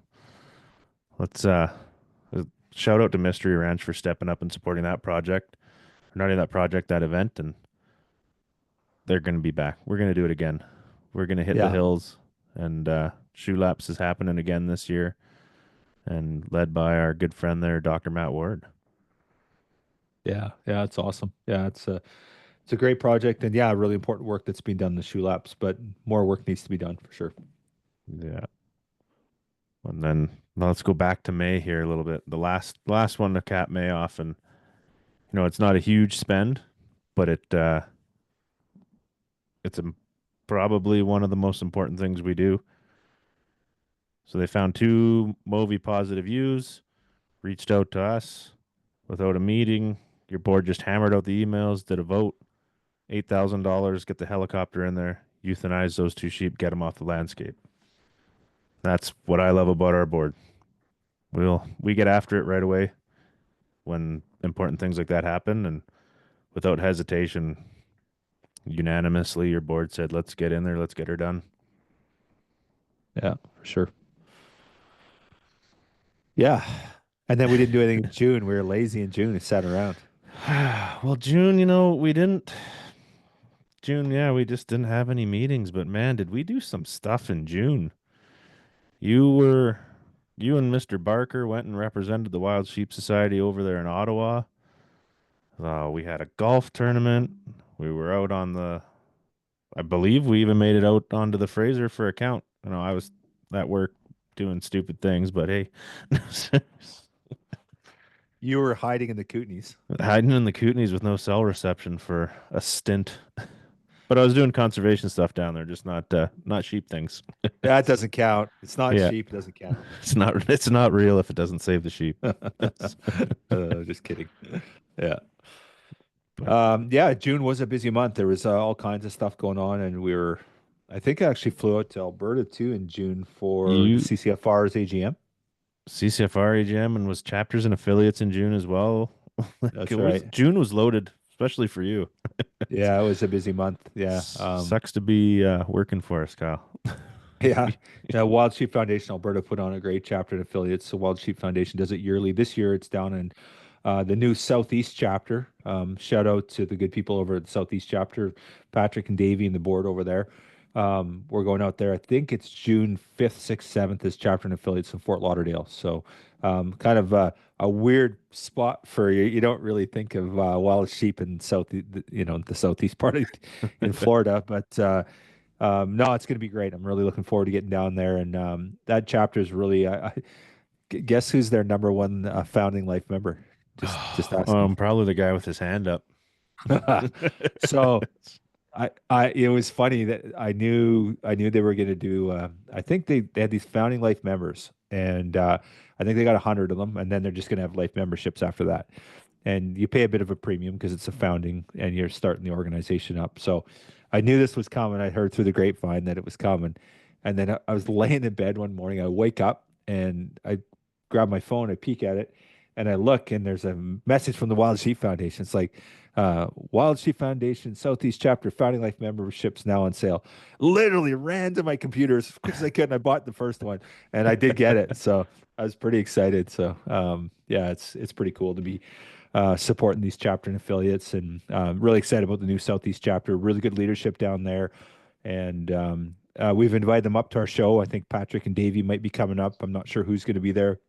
let's shout out to Mystery Ranch for stepping up and supporting that project, or not only that project, that event, and they're going to be back. We're going to do it again. We're going to hit the Yeah, hills, and shoe laps is happening again this year, and led by our good friend there, Dr. Matt Ward. yeah, it's awesome. Yeah, it's a great project, and yeah, really important work that's being done in the shoe laps, but more work needs to be done for sure. Yeah. And then now let's go back to May here a little bit. The last one to cap May off, and it's not a huge spend, but it's probably one of the most important things we do. So they found two Movi positive U's, reached out to us without a meeting. Your board just hammered out the emails, did a vote, $8,000, get the helicopter in there, euthanize those two sheep, get them off the landscape. That's what I love about our board. We get after it right away when important things like that happen, and without hesitation, unanimously, your board said, "Let's get in there, let's get her done." Yeah, for sure. Yeah. And then we didn't do anything in June. We were lazy in June and sat around. Well, June, we didn't. June, yeah, we just didn't have any meetings, but man, did we do some stuff in June. You were, you and Mr. Barker went and represented the Wild Sheep Society over there in Ottawa. We had a golf tournament. We were out on I believe we even made it out onto the Fraser for a count. I was at work doing stupid things, but hey, You were hiding in the Kootenays. hiding in the Kootenays with no cell reception for a stint. But I was doing conservation stuff down there, just not sheep things. That doesn't count. It's not Yeah, sheep. It doesn't count. it's not real if it doesn't save the sheep. Just kidding. Yeah. But Yeah, June was a busy month. There was all kinds of stuff going on, and I think I actually flew out to Alberta too in June for the you CCFR's AGM. CCFR AGM and was chapters and affiliates in June as well. Like That's it was right. June was loaded, especially for you. Yeah, it was a busy month. Yeah. Sucks to be working for us, Kyle. Yeah. The Wild Sheep Foundation Alberta put on a great chapter and affiliates. So Wild Sheep Foundation does it yearly. This year it's down in the new Southeast chapter. Shout out to the good people over at the Southeast chapter, Patrick and Davey and the board over there. We're going out there. I think it's June 5th, 6th, 7th is chapter and affiliates in Fort Lauderdale. So kind of a weird spot for you. You don't really think of wild sheep in the southeast part of in Florida, but no, it's going to be great. I'm really looking forward to getting down there. And that chapter is really, guess who's their number one founding life member? Just asking. Probably the guy with his hand up. So it was funny that I knew they were going to do. I think they had these founding life members, and I think they got 100 of them, and then they're just going to have life memberships after that. And you pay a bit of a premium because it's a founding, and you're starting the organization up. So I knew this was coming. I heard through the grapevine that it was coming, and then I was laying in bed one morning. I wake up and I grab my phone, I peek at it, and I look, and there's a message from the Wild Sheep Foundation. It's like, Wild Sheep Foundation Southeast Chapter Founding Life memberships now on sale. Literally ran to my computer as quick as I could, and I bought the first one, and I did get it. So I was pretty excited. So yeah, it's pretty cool to be supporting these chapter and affiliates, and really excited about the new Southeast chapter. Really good leadership down there, and We've invited them up to our show. I think Patrick and Davey might be coming up. I'm not sure who's going to be there,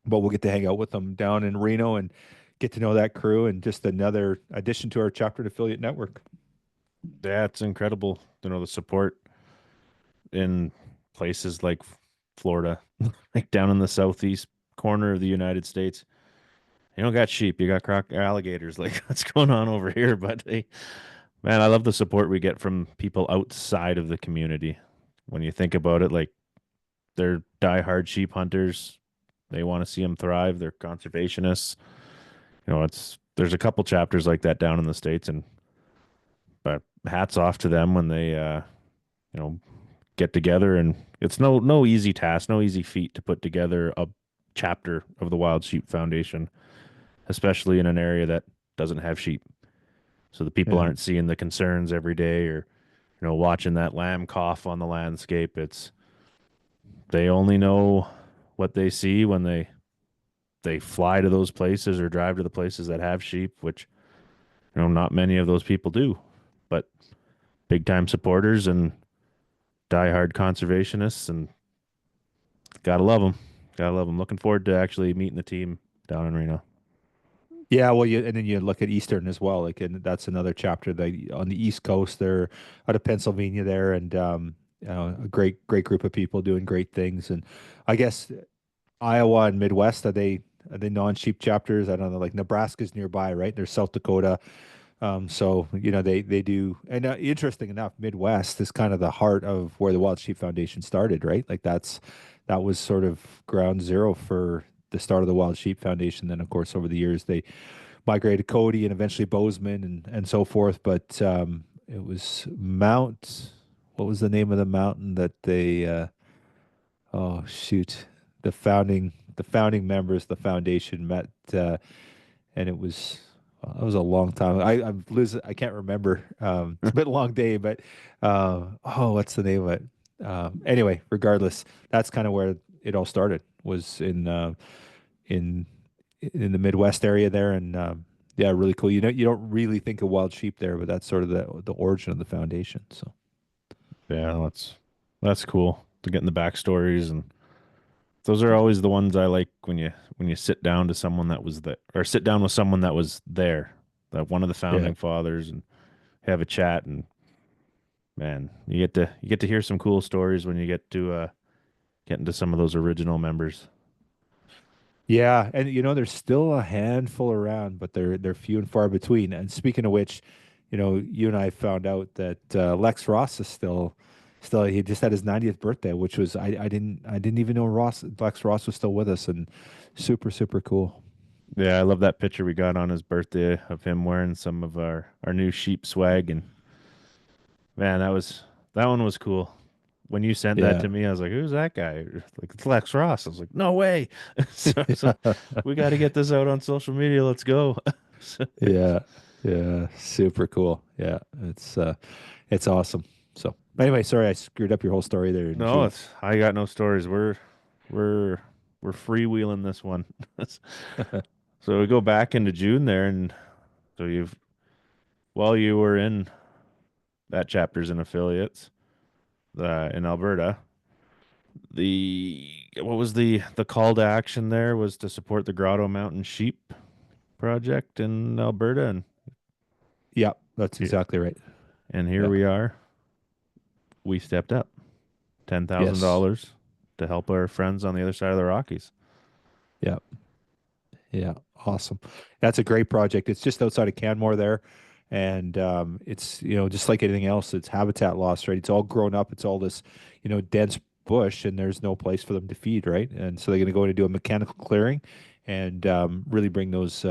but we'll get to hang out with them down in Reno and get to know that crew and just another addition to our chapter and affiliate network. Yeah, it's incredible, the support in places like Florida, like down in the southeast corner of the United States. You don't got sheep, you got alligators. Like what's going on over here? But hey, man, I love the support we get from people outside of the community. When you think about it, like they're diehard sheep hunters. They want to see them thrive. They're conservationists. It's there's a couple chapters like that down in the States, and but hats off to them when they you know get together. And it's no easy task, no easy feat to put together a chapter of the Wild Sheep Foundation, especially in an area that doesn't have sheep. So the people Yeah. aren't seeing the concerns every day, or watching that lamb cough on the landscape. It's they only know what they see when they fly to those places or drive to the places that have sheep, which not many of those people do. But big time supporters and diehard conservationists, and gotta love them. Gotta love them. Looking forward to actually meeting the team down in Reno. Yeah, well, and then you look at Eastern as well, like, and that's another chapter. They on the East Coast, they're out of Pennsylvania there, and a great group of people doing great things. And I guess Iowa and Midwest are they non-sheep chapters? I don't know. Like Nebraska's nearby, right? There's South Dakota. So they do. And interesting enough, Midwest is kind of the heart of where the Wild Sheep Foundation started, right? Like that was sort of ground zero for the start of the Wild Sheep Foundation. Then, of course, over the years they migrated Cody and eventually Bozeman and so forth. But it was Mount. What was the name of the mountain that they? Oh shoot, the founding members, the foundation met, and it was a long time. I can't remember. It's been a long day, but what's the name of it? Anyway, regardless, that's kind of where it all started. Was in in the Midwest area there, and yeah, really cool. You don't really think of wild sheep there, but that's sort of the origin of the foundation. So Yeah, that's cool to get in the backstories, and those are always the ones I like when you sit down to someone that was there, or sit down with someone that was there, that one of the yeah. founding fathers, and have a chat. And man, you get to hear some cool stories when you get into some of those original members. Yeah, and there's still a handful around, but they're few and far between. And speaking of which, you and I found out that Lex Ross is still he just had his 90th birthday, which was I didn't even know Lex Ross was still with us, and super cool. Yeah, I love that picture we got on his birthday of him wearing some of our new sheep swag. And man, that one was cool. When you sent that Yeah. to me, I was like, "Who's that guy?" Like, it's Lex Ross. I was like, "No way!" So we got to get this out on social media. Let's go. So, Yeah. Yeah, super cool. Yeah, it's awesome. So anyway, sorry I screwed up your whole story there in no, June. it's I got no stories. We're we're freewheeling this one. So we go back into June there, and so while you were in that chapters and affiliates in Alberta, the what was the call to action there was to support the Grotto Mountain Sheep Project in Alberta, Yeah, that's he- exactly right. and here Yeah. we are. We stepped up ten thousand Yes. dollars to help our friends on the other side of the Rockies. Yeah. Yeah, awesome. That's a great project. It's just outside of Canmore there, and it's just like anything else, it's habitat loss, right? It's all grown up. It's all this dense bush, and there's no place for them to feed, right? And so they're going to go in and do a mechanical clearing, and really bring those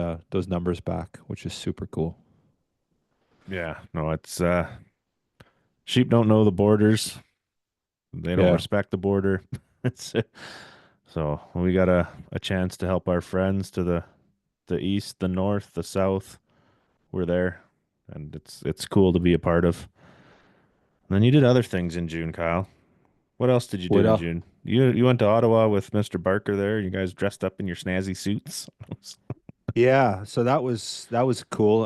numbers back, which is super cool. Yeah, no, it's sheep don't know the borders. They don't Yeah, respect the border. It's so we got a chance to help our friends to the east, the north, the south. We're there, and it's cool to be a part of. And then you did other things in June, Kyle. What else did you do what in else? June? You went to Ottawa with Mr. Barker there. You guys dressed up in your snazzy suits. Yeah, so that was cool.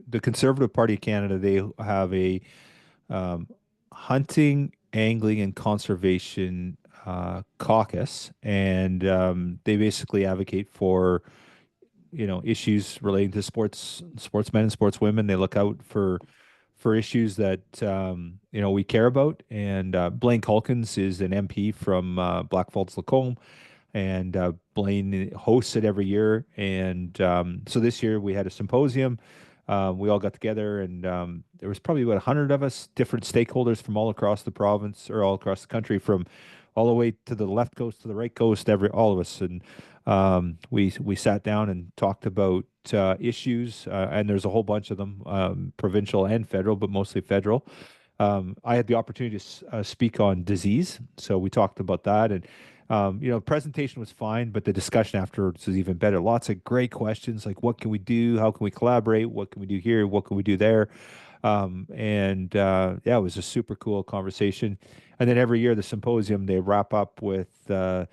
The Conservative Party of Canada, they have a hunting Angling and Conservation Caucus, and they basically advocate for issues relating to sportsmen and sportswomen. They look out for issues that we care about. And Blaine Calkins is an MP from Black Falls Lacombe, and Blaine hosts it every year. And so this year we had a symposium. We all got together, and there was probably about 100 of us, different stakeholders from all across the province or all across the country, from all the way to the left coast to the right coast, all of us. And we sat down and talked about issues, and there's a whole bunch of them, provincial and federal, but mostly federal. I had the opportunity to speak on disease, so we talked about that. And presentation was fine, but the discussion afterwards was even better. Lots of great questions like, what can we do? How can we collaborate? What can we do here? What can we do there? And yeah, it was a super cool conversation. And then every year, the symposium, they wrap up with a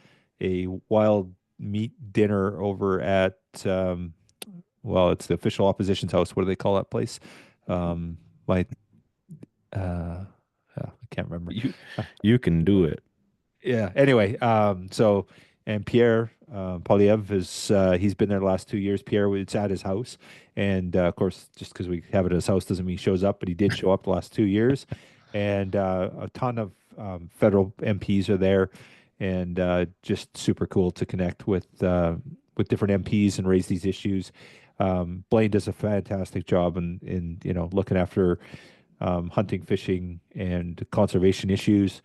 wild meat dinner over at, well, it's the official opposition's house. What do they call that place? My, I can't remember. You you can do it. Yeah. Anyway, so and Pierre Polyev is he's been there the last 2 years. Pierre, it's at his house, and of course, just because we have it at his house doesn't mean he shows up, but he did show up the last 2 years, and a ton of federal MPs are there, and just super cool to connect with different MPs and raise these issues. Blaine does a fantastic job in looking after hunting, fishing, and conservation issues.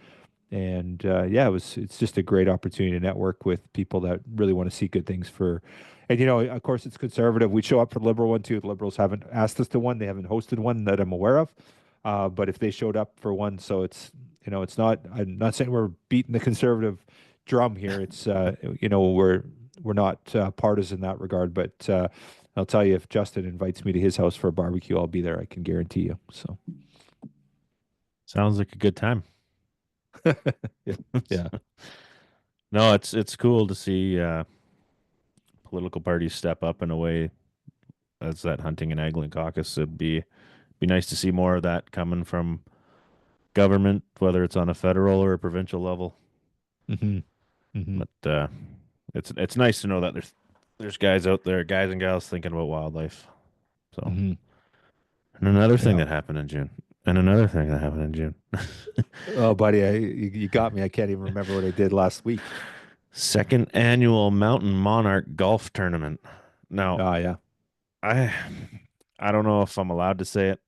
And yeah, it's just a great opportunity to network with people that really want to see good things for. And of course, it's conservative. We show up for the Liberal one too. The Liberals haven't asked us to one. They haven't hosted one that I'm aware of. But if they showed up for one, so it's not. I'm not saying we're beating the conservative drum here. It's we're not partisan in that regard. But I'll tell you, if Justin invites me to his house for a barbecue, I'll be there. I can guarantee you. So Sounds like a good time. yeah, yeah. No, it's cool to see political parties step up in a way as that hunting and angling caucus. It'd be nice to see more of that coming from government, whether it's on a federal or a provincial level. Hmm. Hmm. But it's nice to know that there's guys out there, guys and gals thinking about wildlife. So, Hmm. and another thing Yeah. that happened in June, and another thing that happened in June. Oh, buddy, you got me. I can't even remember what I did last week. Second annual Mountain Monarch Golf Tournament. Now, Oh, yeah. I I don't know if I'm allowed to say it.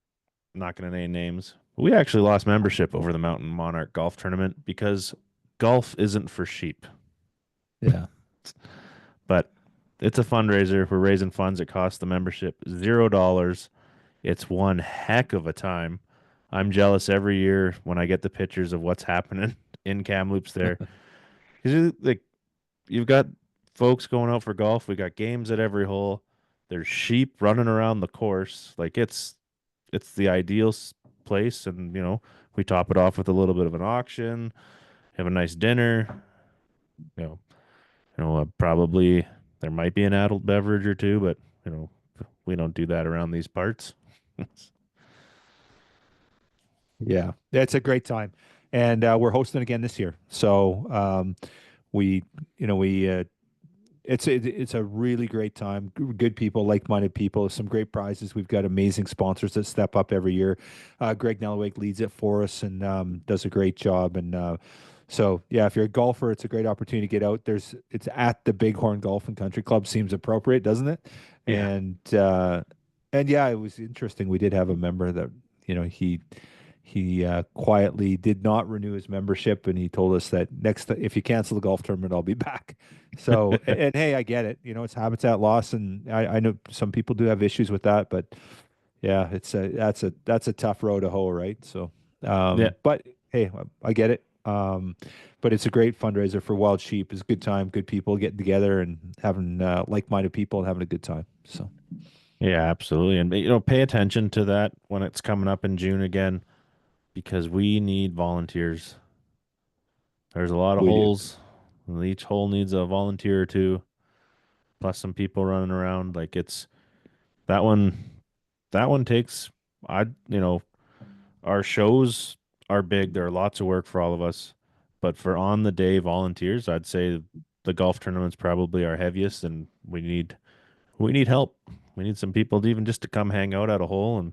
I'm not going to name names. We actually lost membership over the Mountain Monarch Golf Tournament because golf isn't for sheep. Yeah. But it's a fundraiser. We're raising funds. It costs the membership $0. It's one heck of a time. I'm jealous every year when I get the pictures of what's happening in Kamloops there. 'Cause like you've got folks going out for golf. We got games at every hole. There's sheep running around the course. Like it's the ideal place, and we top it off with a little bit of an auction, have a nice dinner. You know, probably there might be an adult beverage or two, but you know, we don't do that around these parts. Yeah. It's a great time. And we're hosting again this year. So we, we it's a really great time. Good people, like-minded people, some great prizes. We've got amazing sponsors that step up every year. Greg Nelawake leads it for us and does a great job. And so, yeah, if you're a golfer, it's a great opportunity to get out. It's at the Bighorn Golf and Country Club. Seems appropriate, doesn't it? Yeah. And yeah, it was interesting. We did have a member that he quietly did not renew his membership, and he told us that if you cancel the golf tournament, I'll be back. So, and hey, I get it. It's habitat loss, and I know some people do have issues with that, but yeah, that's a tough row to hoe, right? So, Yeah. but hey, I get it. But it's a great fundraiser for wild sheep. It's a good time, good people getting together and having like-minded people and having a good time. So, Yeah, absolutely. And pay attention to that when it's coming up in June again because we need volunteers. There's a lot of we do. holes. And each hole needs a volunteer or two, plus some people running around. Like it's that one. That one takes. I our shows are big. There are lots of work for all of us. But for on the day volunteers, I'd say the golf tournament's probably our heaviest, and we need help. We need some people to even just to come hang out at a hole and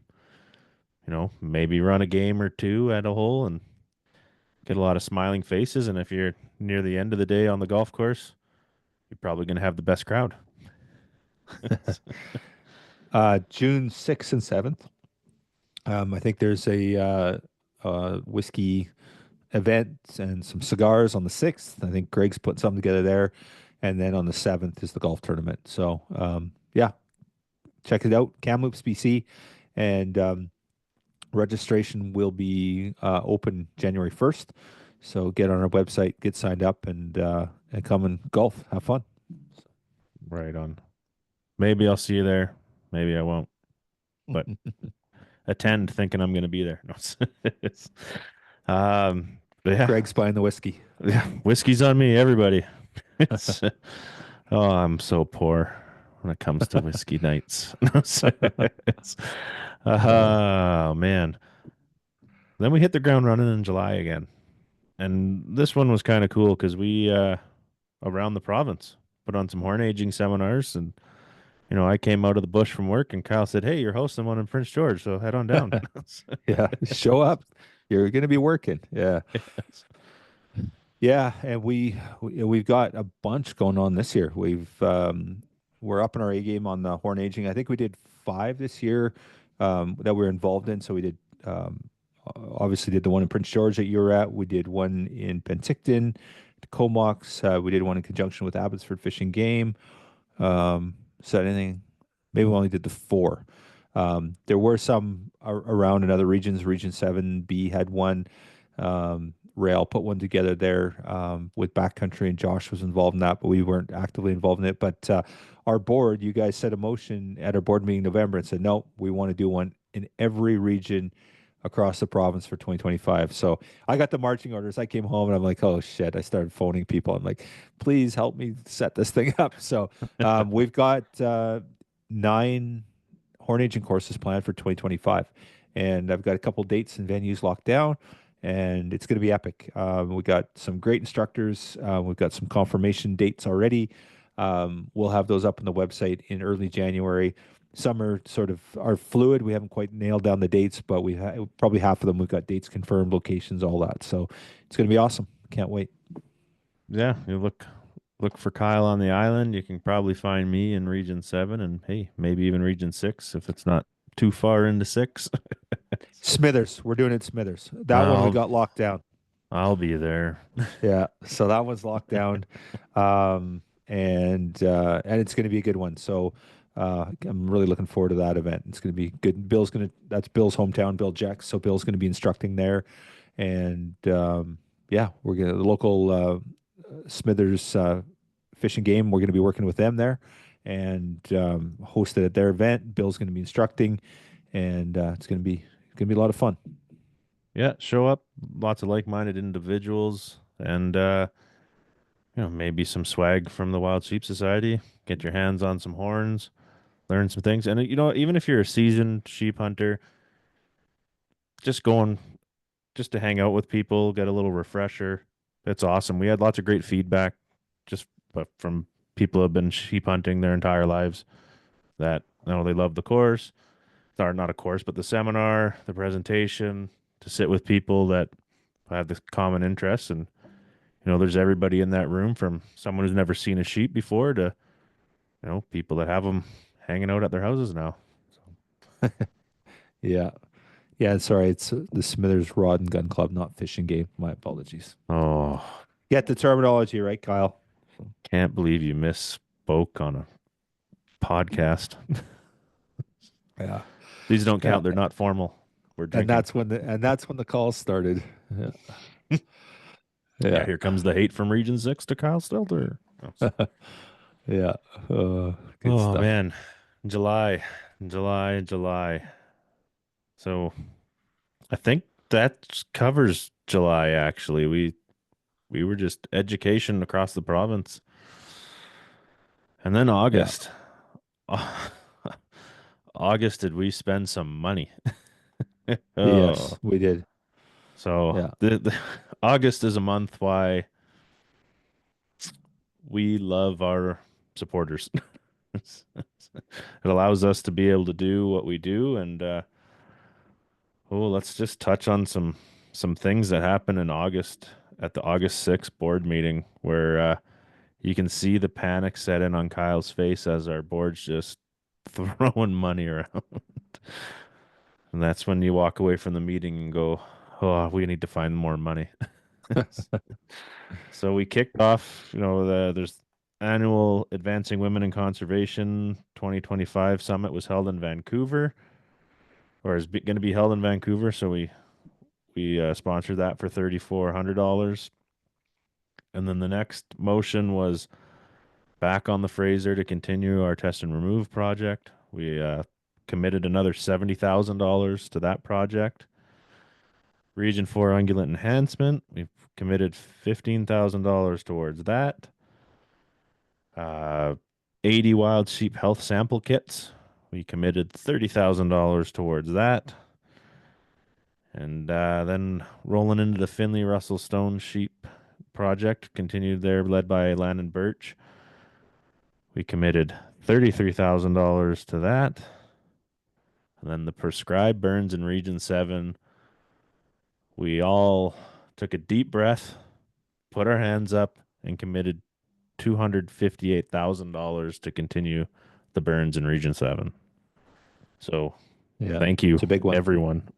maybe run a game or two at a hole and get a lot of smiling faces. And if you're near the end of the day on the golf course, you're probably going to have the best crowd. June 6th and 7th. I think there's a whiskey event and some cigars on the 6th. I think Greg's putting something together there. And then on the 7th is the golf tournament. So, yeah, check it out. Kamloops, BC. And registration will be open January 1st. So get on our website, get signed up, and come and golf. Have fun. Right on. Maybe I'll see you there. Maybe I won't. But attend thinking I'm going to be there. No, but yeah, Greg's buying the whiskey. yeah, whiskey's on me, everybody. It's, oh, I'm so poor when it comes to whiskey nights. It's- Uh, oh man. Then we hit the ground running in July again. And this one was kind of cool because we around the province put on some horn aging seminars and I came out of the bush from work and Kyle said, "Hey, you're hosting one in Prince George, so head on down." yeah, show up. You're going to be working. Yeah. Yes. Yeah, and we've got a bunch going on this year. We're up in our A game on the horn aging. I think we did five this year that we're involved in. So we did obviously did the one in Prince George that you were at. We did one in Penticton, Comox. We did one in conjunction with Abbotsford Fish and Game. So anything, maybe we only did the four. There were some around in other regions. Region 7B had one. Rail put one together there with backcountry, and Josh was involved in that, but we weren't actively involved in it. But our board, you guys set a motion at our board meeting in November and said, no, we want to do one in every region across the province for 2025. So I got the marching orders. I came home and I'm like, oh shit. I started phoning people. I'm like, please help me set this thing up. So we've got 9 horn aging courses planned for 2025. And I've got a couple dates and venues locked down, and it's going to be epic. We got some great instructors. We've got some confirmation dates already. We'll have those up on the website in early January. Some are fluid. We haven't quite nailed down the dates, but probably half of them we've got dates confirmed, locations, all that. So it's going to be awesome. Can't wait. Yeah, you look for Kyle on the island. You can probably find me in Region 7 and hey, maybe even Region 6 if it's not too far into 6. Smithers, we're doing it in Smithers. That one we I'll got locked down. I'll be there. Yeah, so that one's locked down, and it's going to be a good one. So I'm really looking forward to that event. It's going to be good. That's Bill's hometown, Bill Jacks. So Bill's going to be instructing there, and yeah, we're gonna the local Smithers Fish and Game. We're going to be working with them there, and hosted at their event. Bill's going to be instructing, and it's going to be a lot of fun. Yeah, show up. Lots of like-minded individuals and maybe some swag from the Wild Sheep Society. Get your hands on some horns, learn some things. And even if you're a seasoned sheep hunter, just going just to hang out with people, get a little refresher. It's awesome. We had lots of great feedback just from people who have been sheep hunting their entire lives that they love the course, or not a course, but the seminar, the presentation, to sit with people that have this common interest. And there's everybody in that room from someone who's never seen a sheep before to people that have them hanging out at their houses now. Yeah. Yeah, sorry, it's the Smithers Rod and Gun Club, not Fish and Game. My apologies. Oh, Get the terminology right, Kyle. can't believe you misspoke on a podcast. Yeah. These don't Yeah. count. They're not formal. We're And drinking. that's when the calls started. Yeah. Yeah, Yeah. here comes the hate from Region 6 to Kyle Stelter. Yeah. Good Oh, stuff. man. July, July, July. So I think that covers July, actually. We were just education across the province. And then Yeah. August. August, did we spend some money? Oh, Yes, we did. So Yeah. the August is a month why we love our supporters. It allows us to be able to do what we do, and oh, let's just touch on some things that happened in August at the August 6th board meeting where you can see the panic set in on Kyle's face as our board's just throwing money around. And that's when you walk away from the meeting and go, "Oh, we need to find more money." So we kicked off, there's annual Advancing Women in Conservation 2025 summit was held in Vancouver, or is going to be held in Vancouver. So we sponsored that for $3,400. And then the next motion was back on the Fraser to continue our test and remove project. We committed another $70,000 to that project. Region 4 ungulate enhancement, we've committed $15,000 towards that. Uh, 80 wild sheep health sample kits, we committed $30,000 towards that. And then rolling into the Finley Russell Stone sheep project, continued there, led by Landon Birch. We committed $33,000 to that. And then the prescribed burns in Region 7, we all took a deep breath, put our hands up, and committed $258,000 to continue the burns in Region 7. So Yeah. thank you, It's a big one. everyone.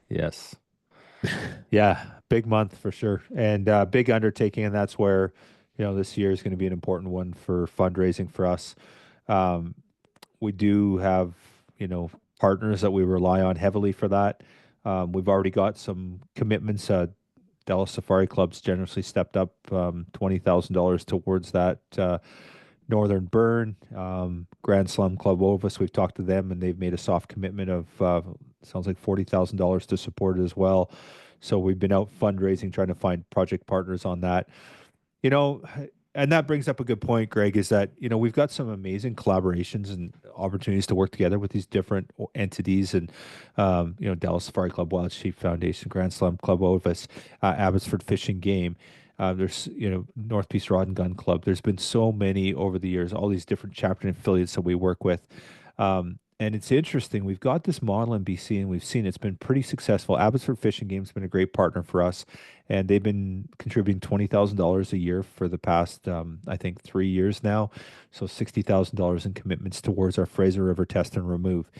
Yes. Yeah, big month for sure, and big undertaking, and that's where, this year is going to be an important one for fundraising for us. Um, we do have, partners that we rely on heavily for that. We've already got some commitments. Dallas Safari Club's generously stepped up $20,000 towards that Northern Burn. Grand Slam Club Ovis, we've talked to them and they've made a soft commitment of sounds like $40,000 to support it as well. So we've been out fundraising, trying to find project partners on that. You know, and that brings up a good point, Greg, is that, we've got some amazing collaborations and opportunities to work together with these different entities and, Dallas Safari Club, Wild Sheep Foundation, Grand Slam Club Ovis, Abbotsford Fish and Game. There's, North Peace Rod and Gun Club. There's been so many over the years, all these different chapter and affiliates that we work with. And it's interesting. We've got this model in BC and we've seen it's been pretty successful. Abbotsford Fish and Game's been a great partner for us, and they've been contributing $20,000 a year for the past, I think, 3 years now. So $60,000 in commitments towards our Fraser River test and remove.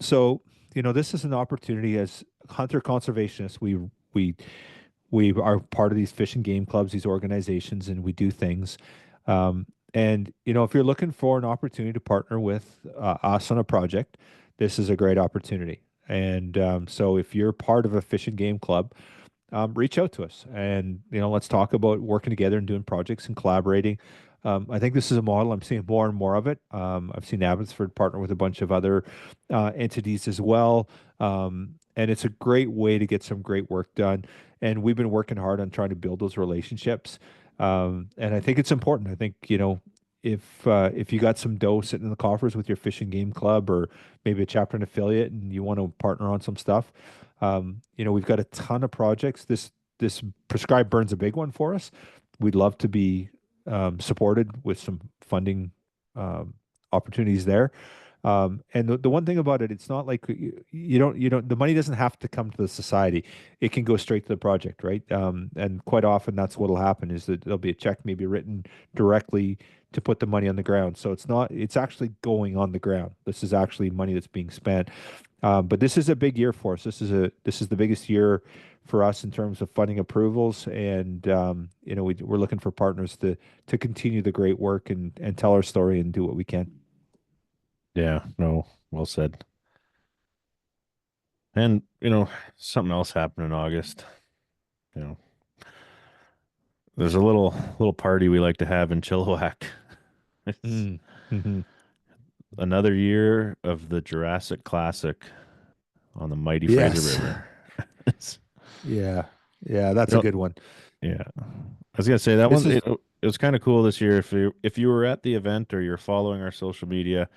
So, this is an opportunity as hunter conservationists. We are part of these fish and game clubs, these organizations, and we do things. And if you're looking for an opportunity to partner with us on a project, this is a great opportunity. And so, if you're part of a fish and game club, reach out to us, and let's talk about working together and doing projects and collaborating. I think this is a model. I'm seeing more and more of it. I've seen Abbotsford partner with a bunch of other entities as well. And it's a great way to get some great work done. And we've been working hard on trying to build those relationships. And I think it's important. I think, if you got some dough sitting in the coffers with your fishing game club or maybe a chapter and affiliate and you want to partner on some stuff, we've got a ton of projects. This prescribed burn's a big one for us. We'd love to be supported with some funding opportunities there. And the one thing about it, it's not like the money doesn't have to come to the society. It can go straight to the project, right? And quite often that's what'll happen is that there'll be a check maybe written directly to put the money on the ground. So it's actually going on the ground. This is actually money that's being spent. But this is a big year for us. This is the biggest year for us in terms of funding approvals, and we're looking for partners to continue the great work and tell our story and do what we can. Yeah, no, well said. And, something else happened in August. You know, there's a little party we like to have in Chilliwack. It's Mm. Hmm. another year of the Jurassic Classic on the mighty Fraser Yes. River. It's, Yeah. Yeah, that's you a know, good one. yeah. I was gonna say that This one. is It was kind of cool this year. If you were at the event or you're following our social media,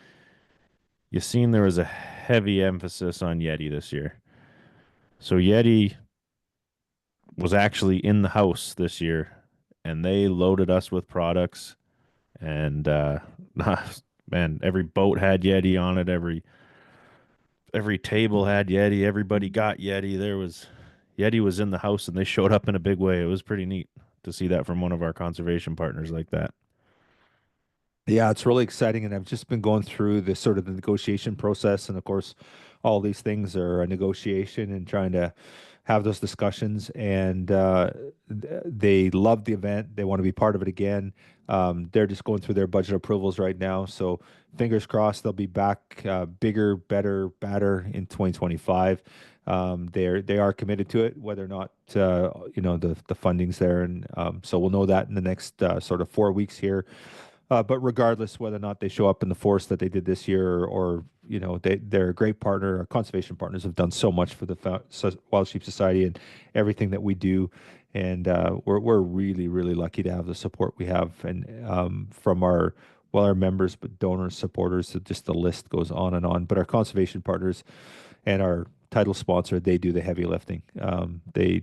you seen there was a heavy emphasis on Yeti this year. So Yeti was actually in the house this year, and they loaded us with products. And man, every boat had Yeti on it. Every table had Yeti. Everybody got Yeti. Yeti was in the house, and they showed up in a big way. It was pretty neat to see that from one of our conservation partners like that. Yeah, it's really exciting, and I've just been going through the sort of the negotiation process, and of course, all these things are a negotiation and trying to have those discussions. And they love the event; they want to be part of it again. They're just going through their budget approvals right now, so fingers crossed they'll be back bigger, better, badder in 2025. They are committed to it, whether or not the funding's there, and so we'll know that in the next sort of 4 weeks here. But regardless whether or not they show up in the force that they did this year, or they're a great partner. Our conservation partners have done so much for the Wild Sheep Society and everything that we do, and we're really really lucky to have the support we have, and from our members, but donors, supporters. Just the list goes on and on. But our conservation partners and our title sponsor, they do the heavy lifting. They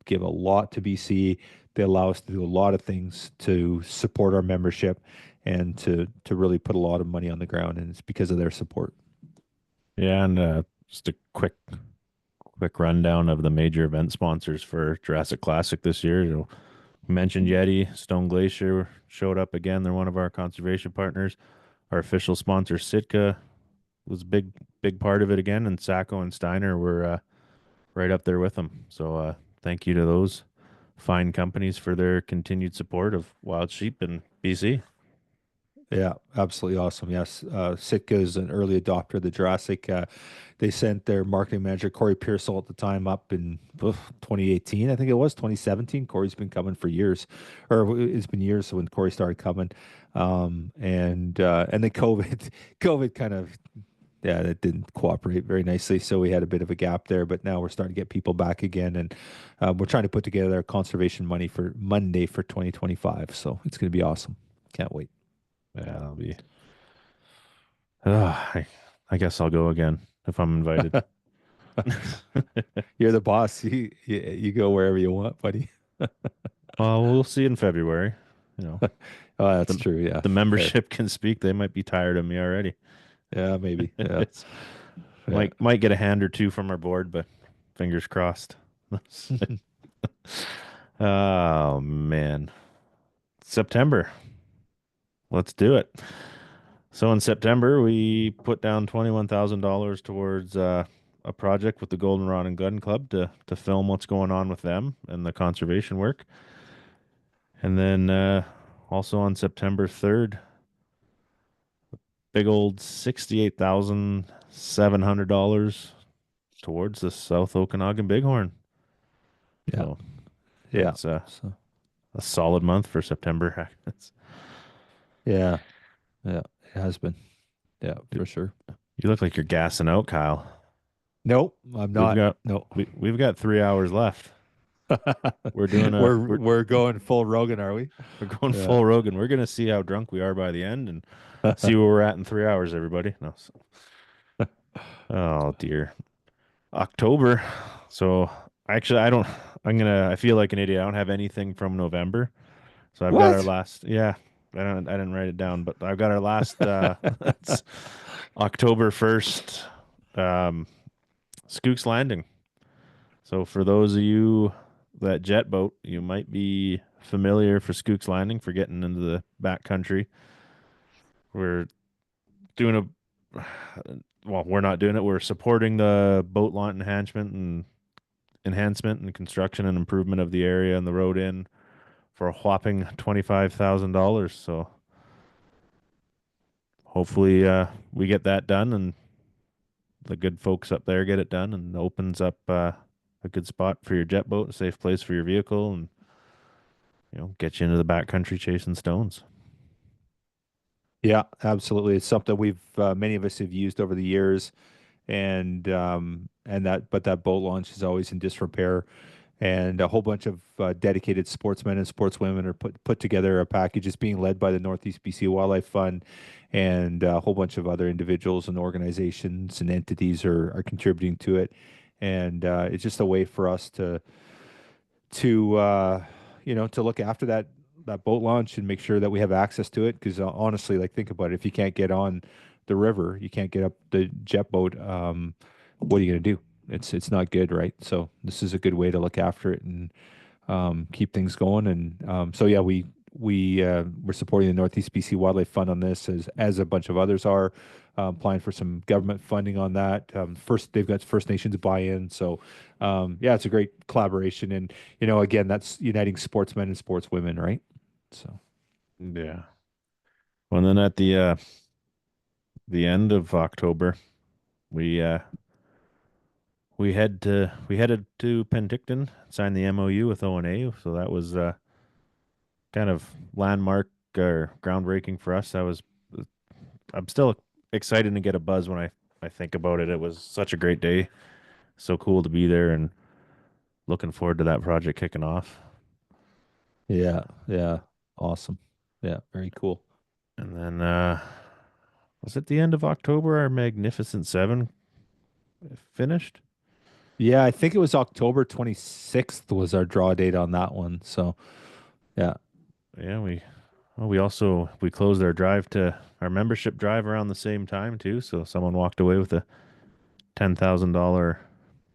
give a lot to BC. They allow us to do a lot of things to support our membership and to really put a lot of money on the ground, and it's because of their support. Yeah, and just a quick rundown of the major event sponsors for Jurassic Classic this year. Mentioned Yeti, Stone Glacier showed up again. They're one of our conservation partners. Our official sponsor, Sitka, was a big part of it again, and Sacco and Steiner were right up there with them. So thank you to those fine companies for their continued support of wild sheep in BC. Yeah, absolutely awesome. Yes, Sitka is an early adopter of the Jurassic. They sent their marketing manager, Corey Pearsall, at the time up in 2018. I think it was 2017. Corey's been coming for years, or it's been years when Corey started coming. And then COVID, COVID kind of, yeah, it didn't cooperate very nicely. So we had a bit of a gap there, but now we're starting to get people back again. And we're trying to put together our conservation money for Monday for 2025. So it's going to be awesome. Can't wait. Yeah, that'll be. I guess I'll go again if I'm invited. You're the boss. You go wherever you want, buddy. Well, we'll see in February. You know, Oh, that's the true. Yeah, the fair. membership can speak. They might be tired of me already. Yeah, maybe. Yeah, yeah. Might get a hand or two from our board, but fingers crossed. Oh man, September. Let's do it. So in September, we put down $21,000 towards a project with the Goldenrod and Gun Club to film what's going on with them and the conservation work. And then also on September 3rd, big old $68,700 towards the South Okanagan Bighorn. Yeah, So yeah. that's So a solid month for September. yeah, yeah. It has been. Yeah, for sure. You look like you're gassing out, Kyle. Nope, I'm We've not. got No. we've got 3 hours left. We're doing a We're going full Rogan, are we? we're going Yeah. full Rogan. We're gonna see how drunk we are by the end and see where we're at in 3 hours, everybody. No, oh dear. October. So actually I feel like an idiot. I don't have anything from November. So I've got our What? last yeah, I didn't write it down, but I've got our last it's October 1st, Skooks Landing. So for those of you that jet boat, you might be familiar for Skooks Landing for getting into the back country. We're doing a well, we're not doing it. We're supporting the boat launch enhancement and construction and improvement of the area and the road in for a whopping $25,000. So hopefully we get that done and the good folks up there get it done and opens up a good spot for your jet boat, a safe place for your vehicle, and get you into the backcountry chasing stones. Yeah, absolutely. It's something we've many of us have used over the years, and that boat launch is always in disrepair. and a whole bunch of dedicated sportsmen and sportswomen are put together a package. It's being led by the Northeast BC Wildlife Fund, and a whole bunch of other individuals and organizations and entities are contributing to it. And it's just a way for us to to look after that boat launch and make sure that we have access to it. Because honestly, like think about it, if you can't get on the river, you can't get up the jet boat. What are you going to do? It's not good, right? So this is a good way to look after it and keep things going. And so yeah, we're supporting the Northeast BC Wildlife Fund on this, as a bunch of others are. Applying for some government funding on that. First, they've got First Nations buy-in, so yeah, it's a great collaboration. And again, that's uniting sportsmen and sportswomen, right? So Yeah. Well, then at the end of October, we we headed to Penticton, signed the MOU with O&A. So that was kind of landmark or groundbreaking for us. That was I'm still excited to get a buzz when I think about it. It was such a great day. So cool to be there and looking forward to that project kicking off. yeah, yeah, awesome. Yeah, very cool. And then was it the end of October our Magnificent Seven finished? Yeah, I think it was October 26th was our draw date on that one. So yeah. Yeah, we also we closed our drive to our membership drive around the same time too. So someone walked away with a $10,000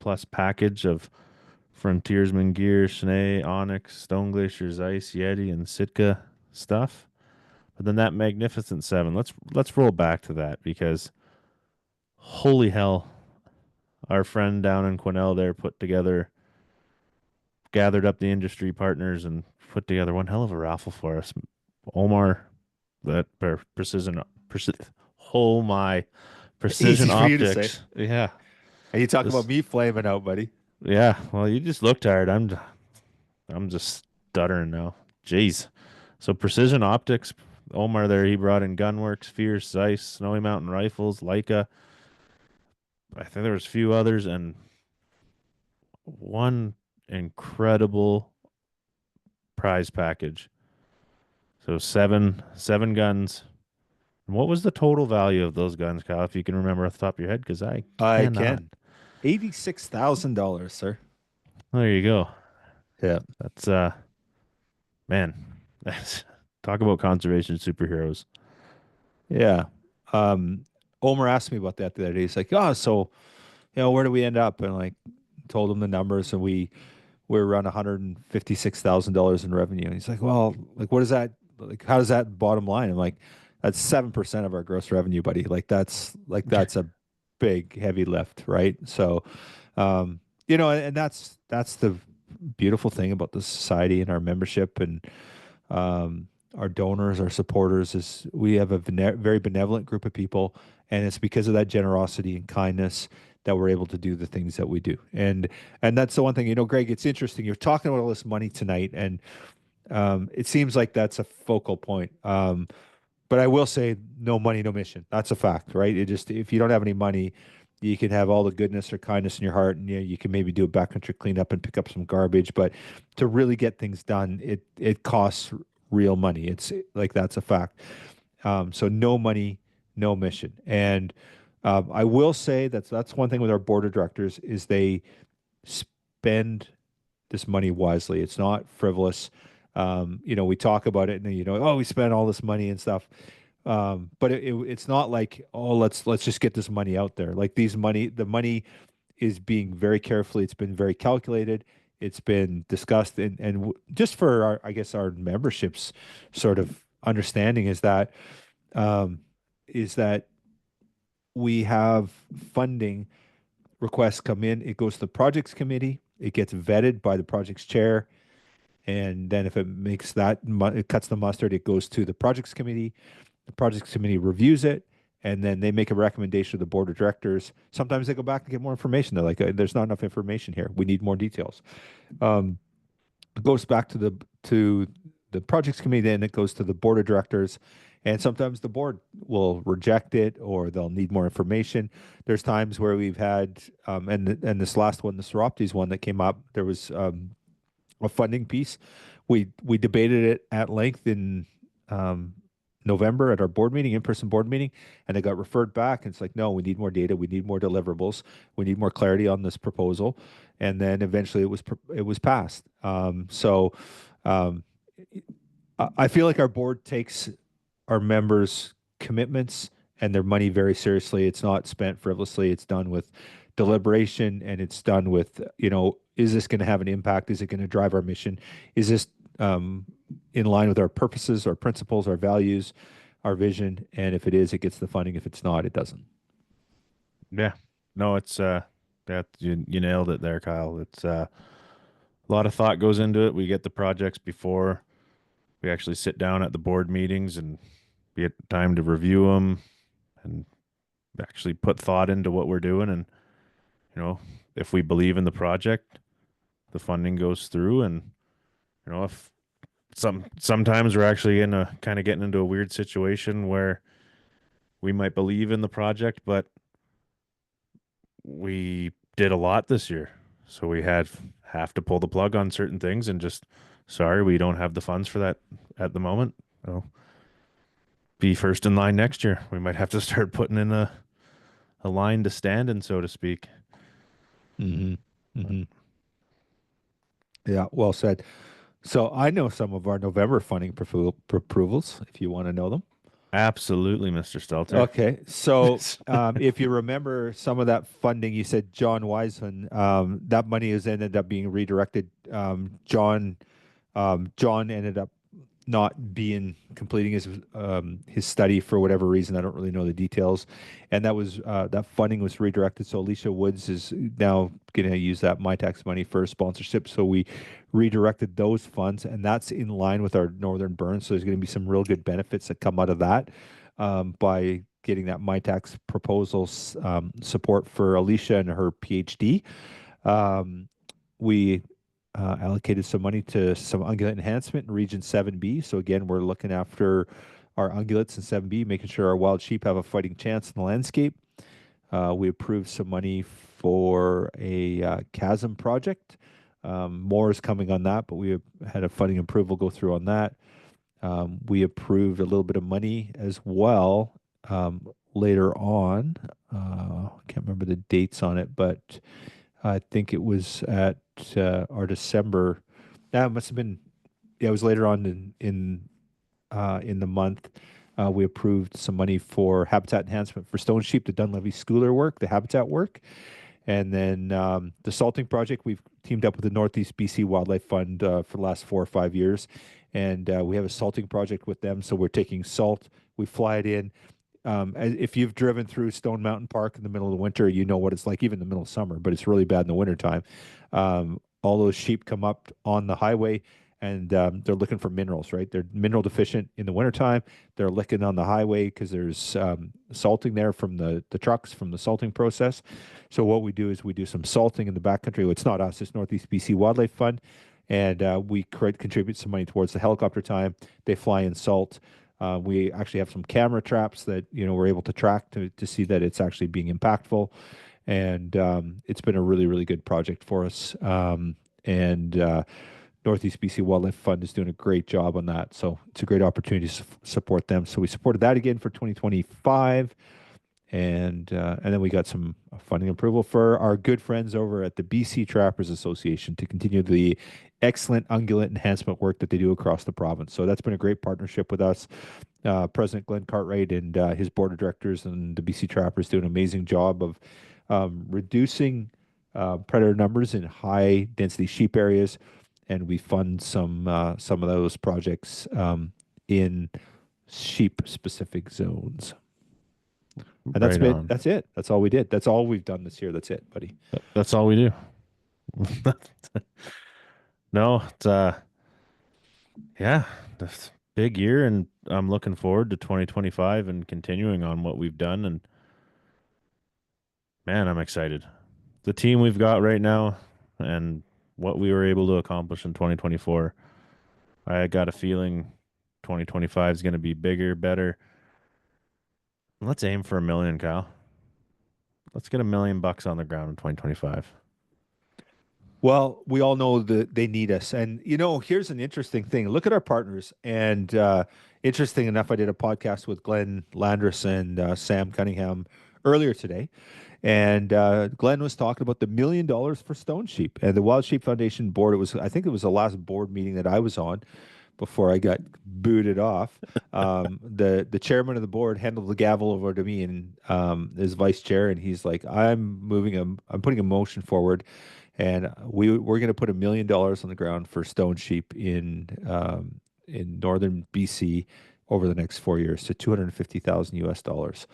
plus package of Frontiersman gear, Schnee, Onyx, Stone Glacier's Ice, Yeti, and Sitka stuff. But then that Magnificent Seven, let's roll back to that because holy hell, our friend down in Quesnel there put together, gathered up the industry partners and put together one hell of a raffle for us. Omar, that precision, oh my, precision Easy for you to say. optics. Yeah, And you talk about this, me flaming out, buddy. yeah. Well, you just look tired. I'm just stuttering now. Jeez. So precision optics. Omar there, he brought in Gunworks, Fierce, Zeiss, Snowy Mountain Rifles, Leica. I think there was a few others, and one incredible prize package. So seven guns. And what was the total value of those guns, Kyle? If you can remember off the top of your head, because I I cannot. can. $86,000, sir. There you go. Yeah. That's man. That's talk about conservation superheroes. Yeah. Um, Omer asked me about that the other day. He's like, "Oh, so where do we end up?" And like told him the numbers, and we're around $156,000 in revenue. And he's like, "Well, like what is that? Like how does that bottom line?" I'm like, "That's 7% of our gross revenue, buddy. Like that's a big heavy lift, right?" So, and that's the beautiful thing about the society and our membership and our donors, our supporters is we have a very benevolent group of people, and it's because of that generosity and kindness that we're able to do the things that we do. And that's the one thing, Greg. It's interesting. You're talking about all this money tonight, and it seems like that's a focal point. But I will say, no money, no mission. That's a fact, right? It just if you don't have any money, you can have all the goodness or kindness in your heart, and you can maybe do a backcountry cleanup and pick up some garbage. But to really get things done, it costs real money. It's like that's a fact. So no money, no mission. And I will say that's one thing with our board of directors is they spend this money wisely. It's not frivolous. We talk about it and oh, we spent all this money and stuff. But it's not like, oh, let's just get this money out there. Like the money is being very carefully, it's been very calculated, it's been discussed, and just for our, I guess our memberships sort of understanding um, is that we have funding requests come in, it goes to the projects committee, it gets vetted by the project's chair, and then if it makes it cuts the mustard, it goes to the projects committee. The projects committee reviews it, and then they make a recommendation to the board of directors. Sometimes they go back and get more information. They're like, "There's not enough information here. We need more details." Um, it goes back to the projects committee, then it goes to the board of directors, and sometimes the board will reject it or they'll need more information. There's times where we've had, and this last one, the Soroptes one that came up, there was a funding piece. We debated it at length in um, November at our board meeting, in-person board meeting, and it got referred back. And it's like, no, we need more data, we need more deliverables, we need more clarity on this proposal. And then eventually it was passed. Um, I feel like our board takes our members' commitments and their money very seriously. It's not spent frivolously. It's done with deliberation, and it's done with, is this going to have an impact? Is it going to drive our mission? Is this um, in line with our purposes, our principles, our values, our vision? And if it is, it gets the funding. If it's not, it doesn't. Yeah. No, it's that you nailed it there, Kyle. It's a lot of thought goes into it. We get the projects before we actually sit down at the board meetings and get time to review them and actually put thought into what we're doing. And, you know, if we believe in the project, the funding goes through. And, if sometimes we're actually in a kind of getting into a weird situation where we might believe in the project, but we did a lot this year. So we have to pull the plug on certain things and just sorry, we don't have the funds for that at the moment. So be first in line next year. We might have to start putting in a line to stand in, so to speak. Hmm. But Hmm. Yeah, well said. So I know some of our November funding approvals, if you want to know them. absolutely, Mr. Stelter. Okay, so if you remember some of that funding, you said John Wiseman, that money has ended up being redirected. John ended up not being completing his study for whatever reason. I don't really know the details, and that funding was redirected. So Alicia Woods is now going to use that my tax money for sponsorship. So we redirected those funds, and that's in line with our Northern Burn. So there's going to be some real good benefits that come out of that by getting that my tax proposals support for Alicia and her PhD. Um, we allocated some money to some ungulate enhancement in Region 7B. So again, we're looking after our ungulates in 7B, making sure our wild sheep have a fighting chance in the landscape. We approved some money for a chasm project. More is coming on that, but we had a funding approval go through on that. We approved a little bit of money as well later on. I can't remember the dates on it, but I think it was at our December. That must have been. Yeah, it was later on in the month. We approved some money for habitat enhancement for stone sheep, the Dunleavy Schooler work, the habitat work, and then the salting project. We've teamed up with the Northeast BC Wildlife Fund for the last 4 or 5 years, and we have a salting project with them. So we're taking salt, we fly it in. If you've driven through Stone Mountain Park in the middle of the winter, you know what it's like, even in the middle of summer, but it's really bad in the wintertime. All those sheep come up on the highway and they're looking for minerals, right? They're mineral deficient in the wintertime. They're licking on the highway because there's salting there from the trucks from the salting process. So what we do is we do some salting in the backcountry. Well, it's not us, it's Northeast BC Wildlife Fund. And we contribute some money towards the helicopter time. They fly in salt. We actually have some camera traps that we're able to track to see that it's actually being impactful, and it's been a really really good project for us. And Northeast BC Wildlife Fund is doing a great job on that, so it's a great opportunity to support them. So we supported that again for 2025, and then we got some funding approval for our good friends over at the BC Trappers Association to continue the excellent ungulate enhancement work that they do across the province. So that's been a great partnership with us. President Glenn Cartwright and his board of directors and the BC Trappers do an amazing job of reducing predator numbers in high density sheep areas, and we fund some of those projects in sheep specific zones. And Right on. that's it. That's all we did. That's all we've done this year. That's it, buddy. That's all we do. No, it's yeah, that's a big year, and I'm looking forward to 2025 and continuing on what we've done. And man, I'm excited. The team we've got right now and what we were able to accomplish in 2024. I got a feeling 2025 is going to be bigger, better. Let's aim for 1 million, Kyle. Let's get $1 million on the ground in 2025. Well, we all know that they need us. And, here's an interesting thing. Look at our partners. And interesting enough, I did a podcast with Glenn Landris and Sam Cunningham earlier today. And Glenn was talking about the $1 million for Stone Sheep and the Wild Sheep Foundation board. I think it was the last board meeting that I was on before I got booted off. The chairman of the board handed the gavel over to me and as vice chair, and he's like, I'm putting a motion forward, and we're going to put $1 million on the ground for Stone Sheep in northern BC over the next 4 years to 250,000 US dollars.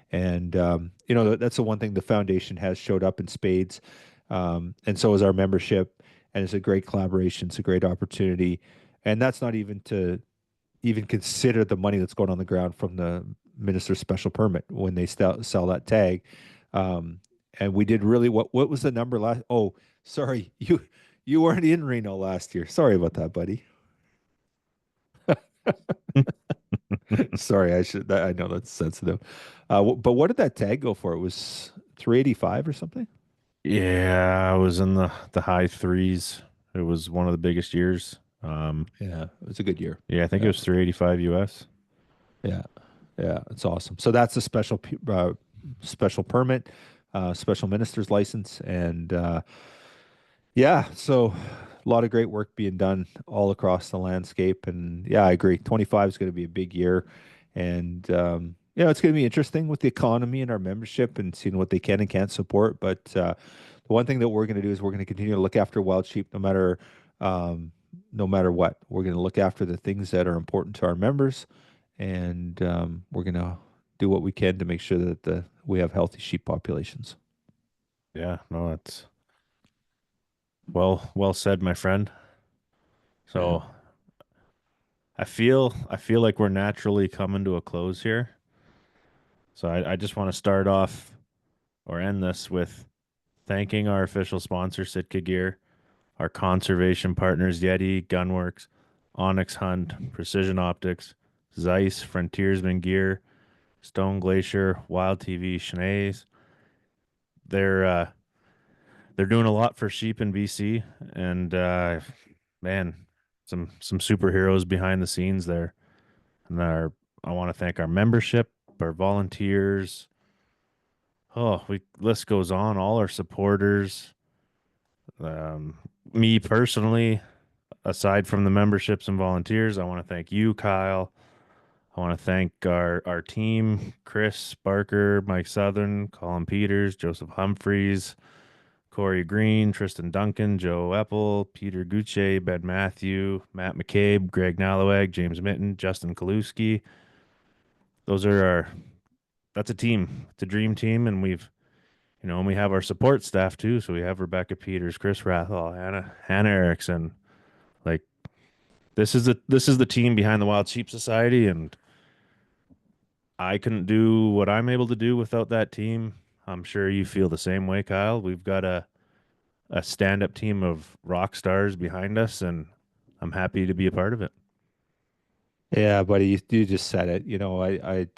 And that's the one thing the foundation has showed up in spades, and so is our membership. And it's a great collaboration. It's a great opportunity, and that's not even to even consider the money that's going on the ground from the minister's special permit when they sell that tag. Um, and we did really what was the number last? Oh, sorry, you weren't in Reno last year. Sorry about that, buddy. Sorry, I know that's sensitive. But what did that tag go for? It was 385 or something. Yeah, I was in the high threes. It was one of the biggest years. Yeah, it was a good year. Yeah, I think it Yeah, was 385 US. yeah, yeah. It's awesome. So that's a special permit, special minister's license, and yeah. So a lot of great work being done all across the landscape. And yeah, I agree. 25 is going to be a big year, and it's going to be interesting with the economy and our membership and seeing what they can and can't support. But the one thing that we're going to do is we're going to continue to look after wild sheep no matter what. We're going to look after the things that are important to our members, and we're going to do what we can to make sure that we have healthy sheep populations. Yeah, no, that's well said, my friend. Yeah. So I feel like we're naturally coming to a close here. So I just want to start off or end this with thanking our official sponsor, Sitka Gear, our conservation partners, Yeti, Gunworks, Onyx Hunt, Precision Optics, Zeiss, Frontiersman Gear, Stone Glacier, Wild TV, Schnees. They're uh, they're doing a lot for sheep in BC, and man, some superheroes behind the scenes there. And I want to thank our membership, our volunteers. Oh, we list goes on. All our supporters. Um, Me personally, aside from the memberships and volunteers, I want to thank you, Kyle. I want to thank our team, Chris Barker, Mike Southern, Colin Peters, Joseph Humphreys, Corey Green, Tristan Duncan, Joe Eppel, Peter Gucce, Ben Matthew, Matt McCabe, Greg Nalawag, James Mitten, Justin Kaluski. Those are that's a team. It's a dream team, and and we have our support staff too. So we have Rebecca Peters, Chris Rathall, Hannah Erickson. Like this is the team behind the Wild Sheep Society, and I couldn't do what I'm able to do without that team. I'm sure you feel the same way, Kyle. We've got a stand-up team of rock stars behind us, and I'm happy to be a part of it. Yeah, buddy, you just said it.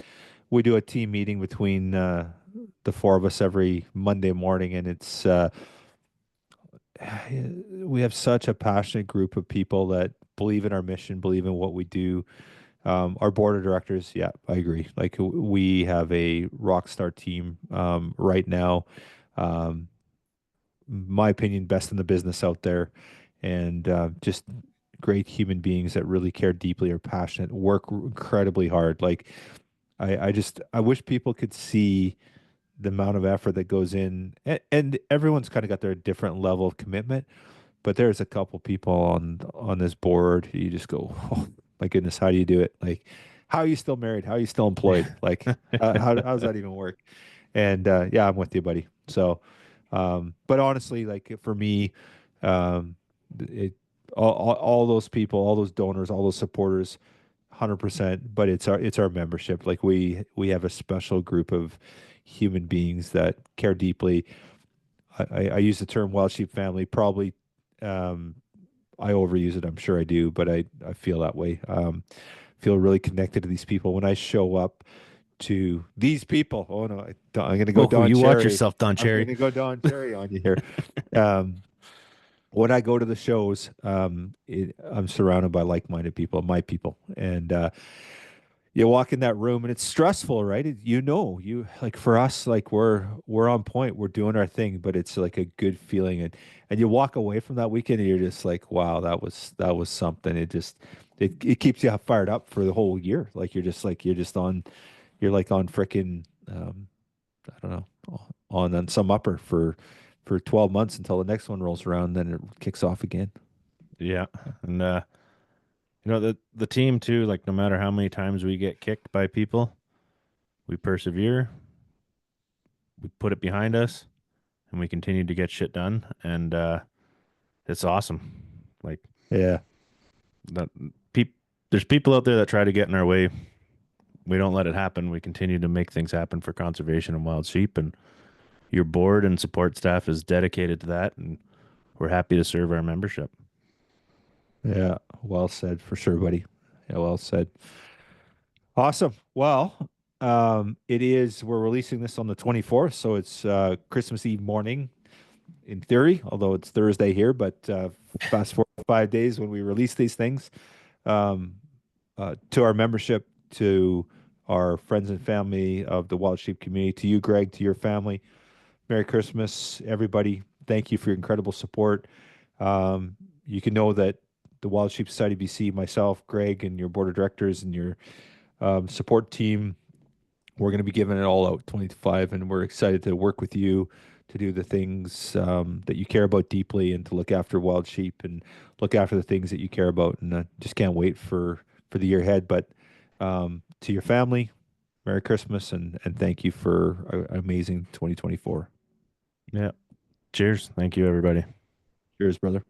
We do a team meeting between the four of us every Monday morning, and it's we have such a passionate group of people that believe in our mission, believe in what we do. Our board of directors, yeah, I agree. Like we have a rock star team right now. Um, my opinion, best in the business out there, and just great human beings that really care deeply, are passionate, work incredibly hard. Like I wish people could see the amount of effort that goes in, and everyone's kind of got their different level of commitment. But there's a couple people on this board, you just go, oh my goodness, how do you do it? Like, how are you still married? How are you still employed? Like, how does that even work? And yeah, I'm with you, buddy. So, but honestly, like for me, um, it all those people, all those donors, all those supporters, 100%. But it's our membership. Like we have a special group of human beings that care deeply. I use the term wild sheep family. Probably um, I overuse it. I'm sure I do, but I feel that way. Feel really connected to these people when I show up to these people. Oh no, I'm going to go Oh, Don you watch Cherry. yourself, Don I'm going Cherry. to go Don Cherry on you here. Um, when I go to the shows, I'm surrounded by like-minded people, my people, and you walk in that room and it's stressful, right? You like for us, like we're on point, we're doing our thing, but it's like a good feeling, and you walk away from that weekend and you're just like, wow, that was something. It keeps you fired up for the whole year. Like you're like on frickin' I don't know, on some upper for 12 months until the next one rolls around, then it kicks off again. Yeah. And the team too, like no matter how many times we get kicked by people, we persevere, we put it behind us, and we continue to get shit done. And it's awesome. Like Yeah. that peop there's people out there that try to get in our way. We don't let it happen. We continue to make things happen for conservation and wild sheep. And your board and support staff is dedicated to that. And we're happy to serve our membership. Yeah, well said for sure, buddy. Yeah, well said. Awesome. Well, we're releasing this on the 24th, so it's Christmas Eve morning in theory, although it's Thursday here, but fast forward 5 days when we release these things, um, to our membership, to our friends and family of the Wild Sheep community, to you, Greg, to your family. Merry Christmas, everybody. Thank you for your incredible support. You can know that the Wild Sheep Society BC, myself, Greg, and your board of directors and your support team, we're going to be giving it all out 25, and we're excited to work with you to do the things that you care about deeply and to look after wild sheep and look after the things that you care about. And I just can't wait for the year ahead. But to your family, Merry Christmas and thank you for an amazing 2024. Yeah. Cheers. Thank you, everybody. Cheers, brother.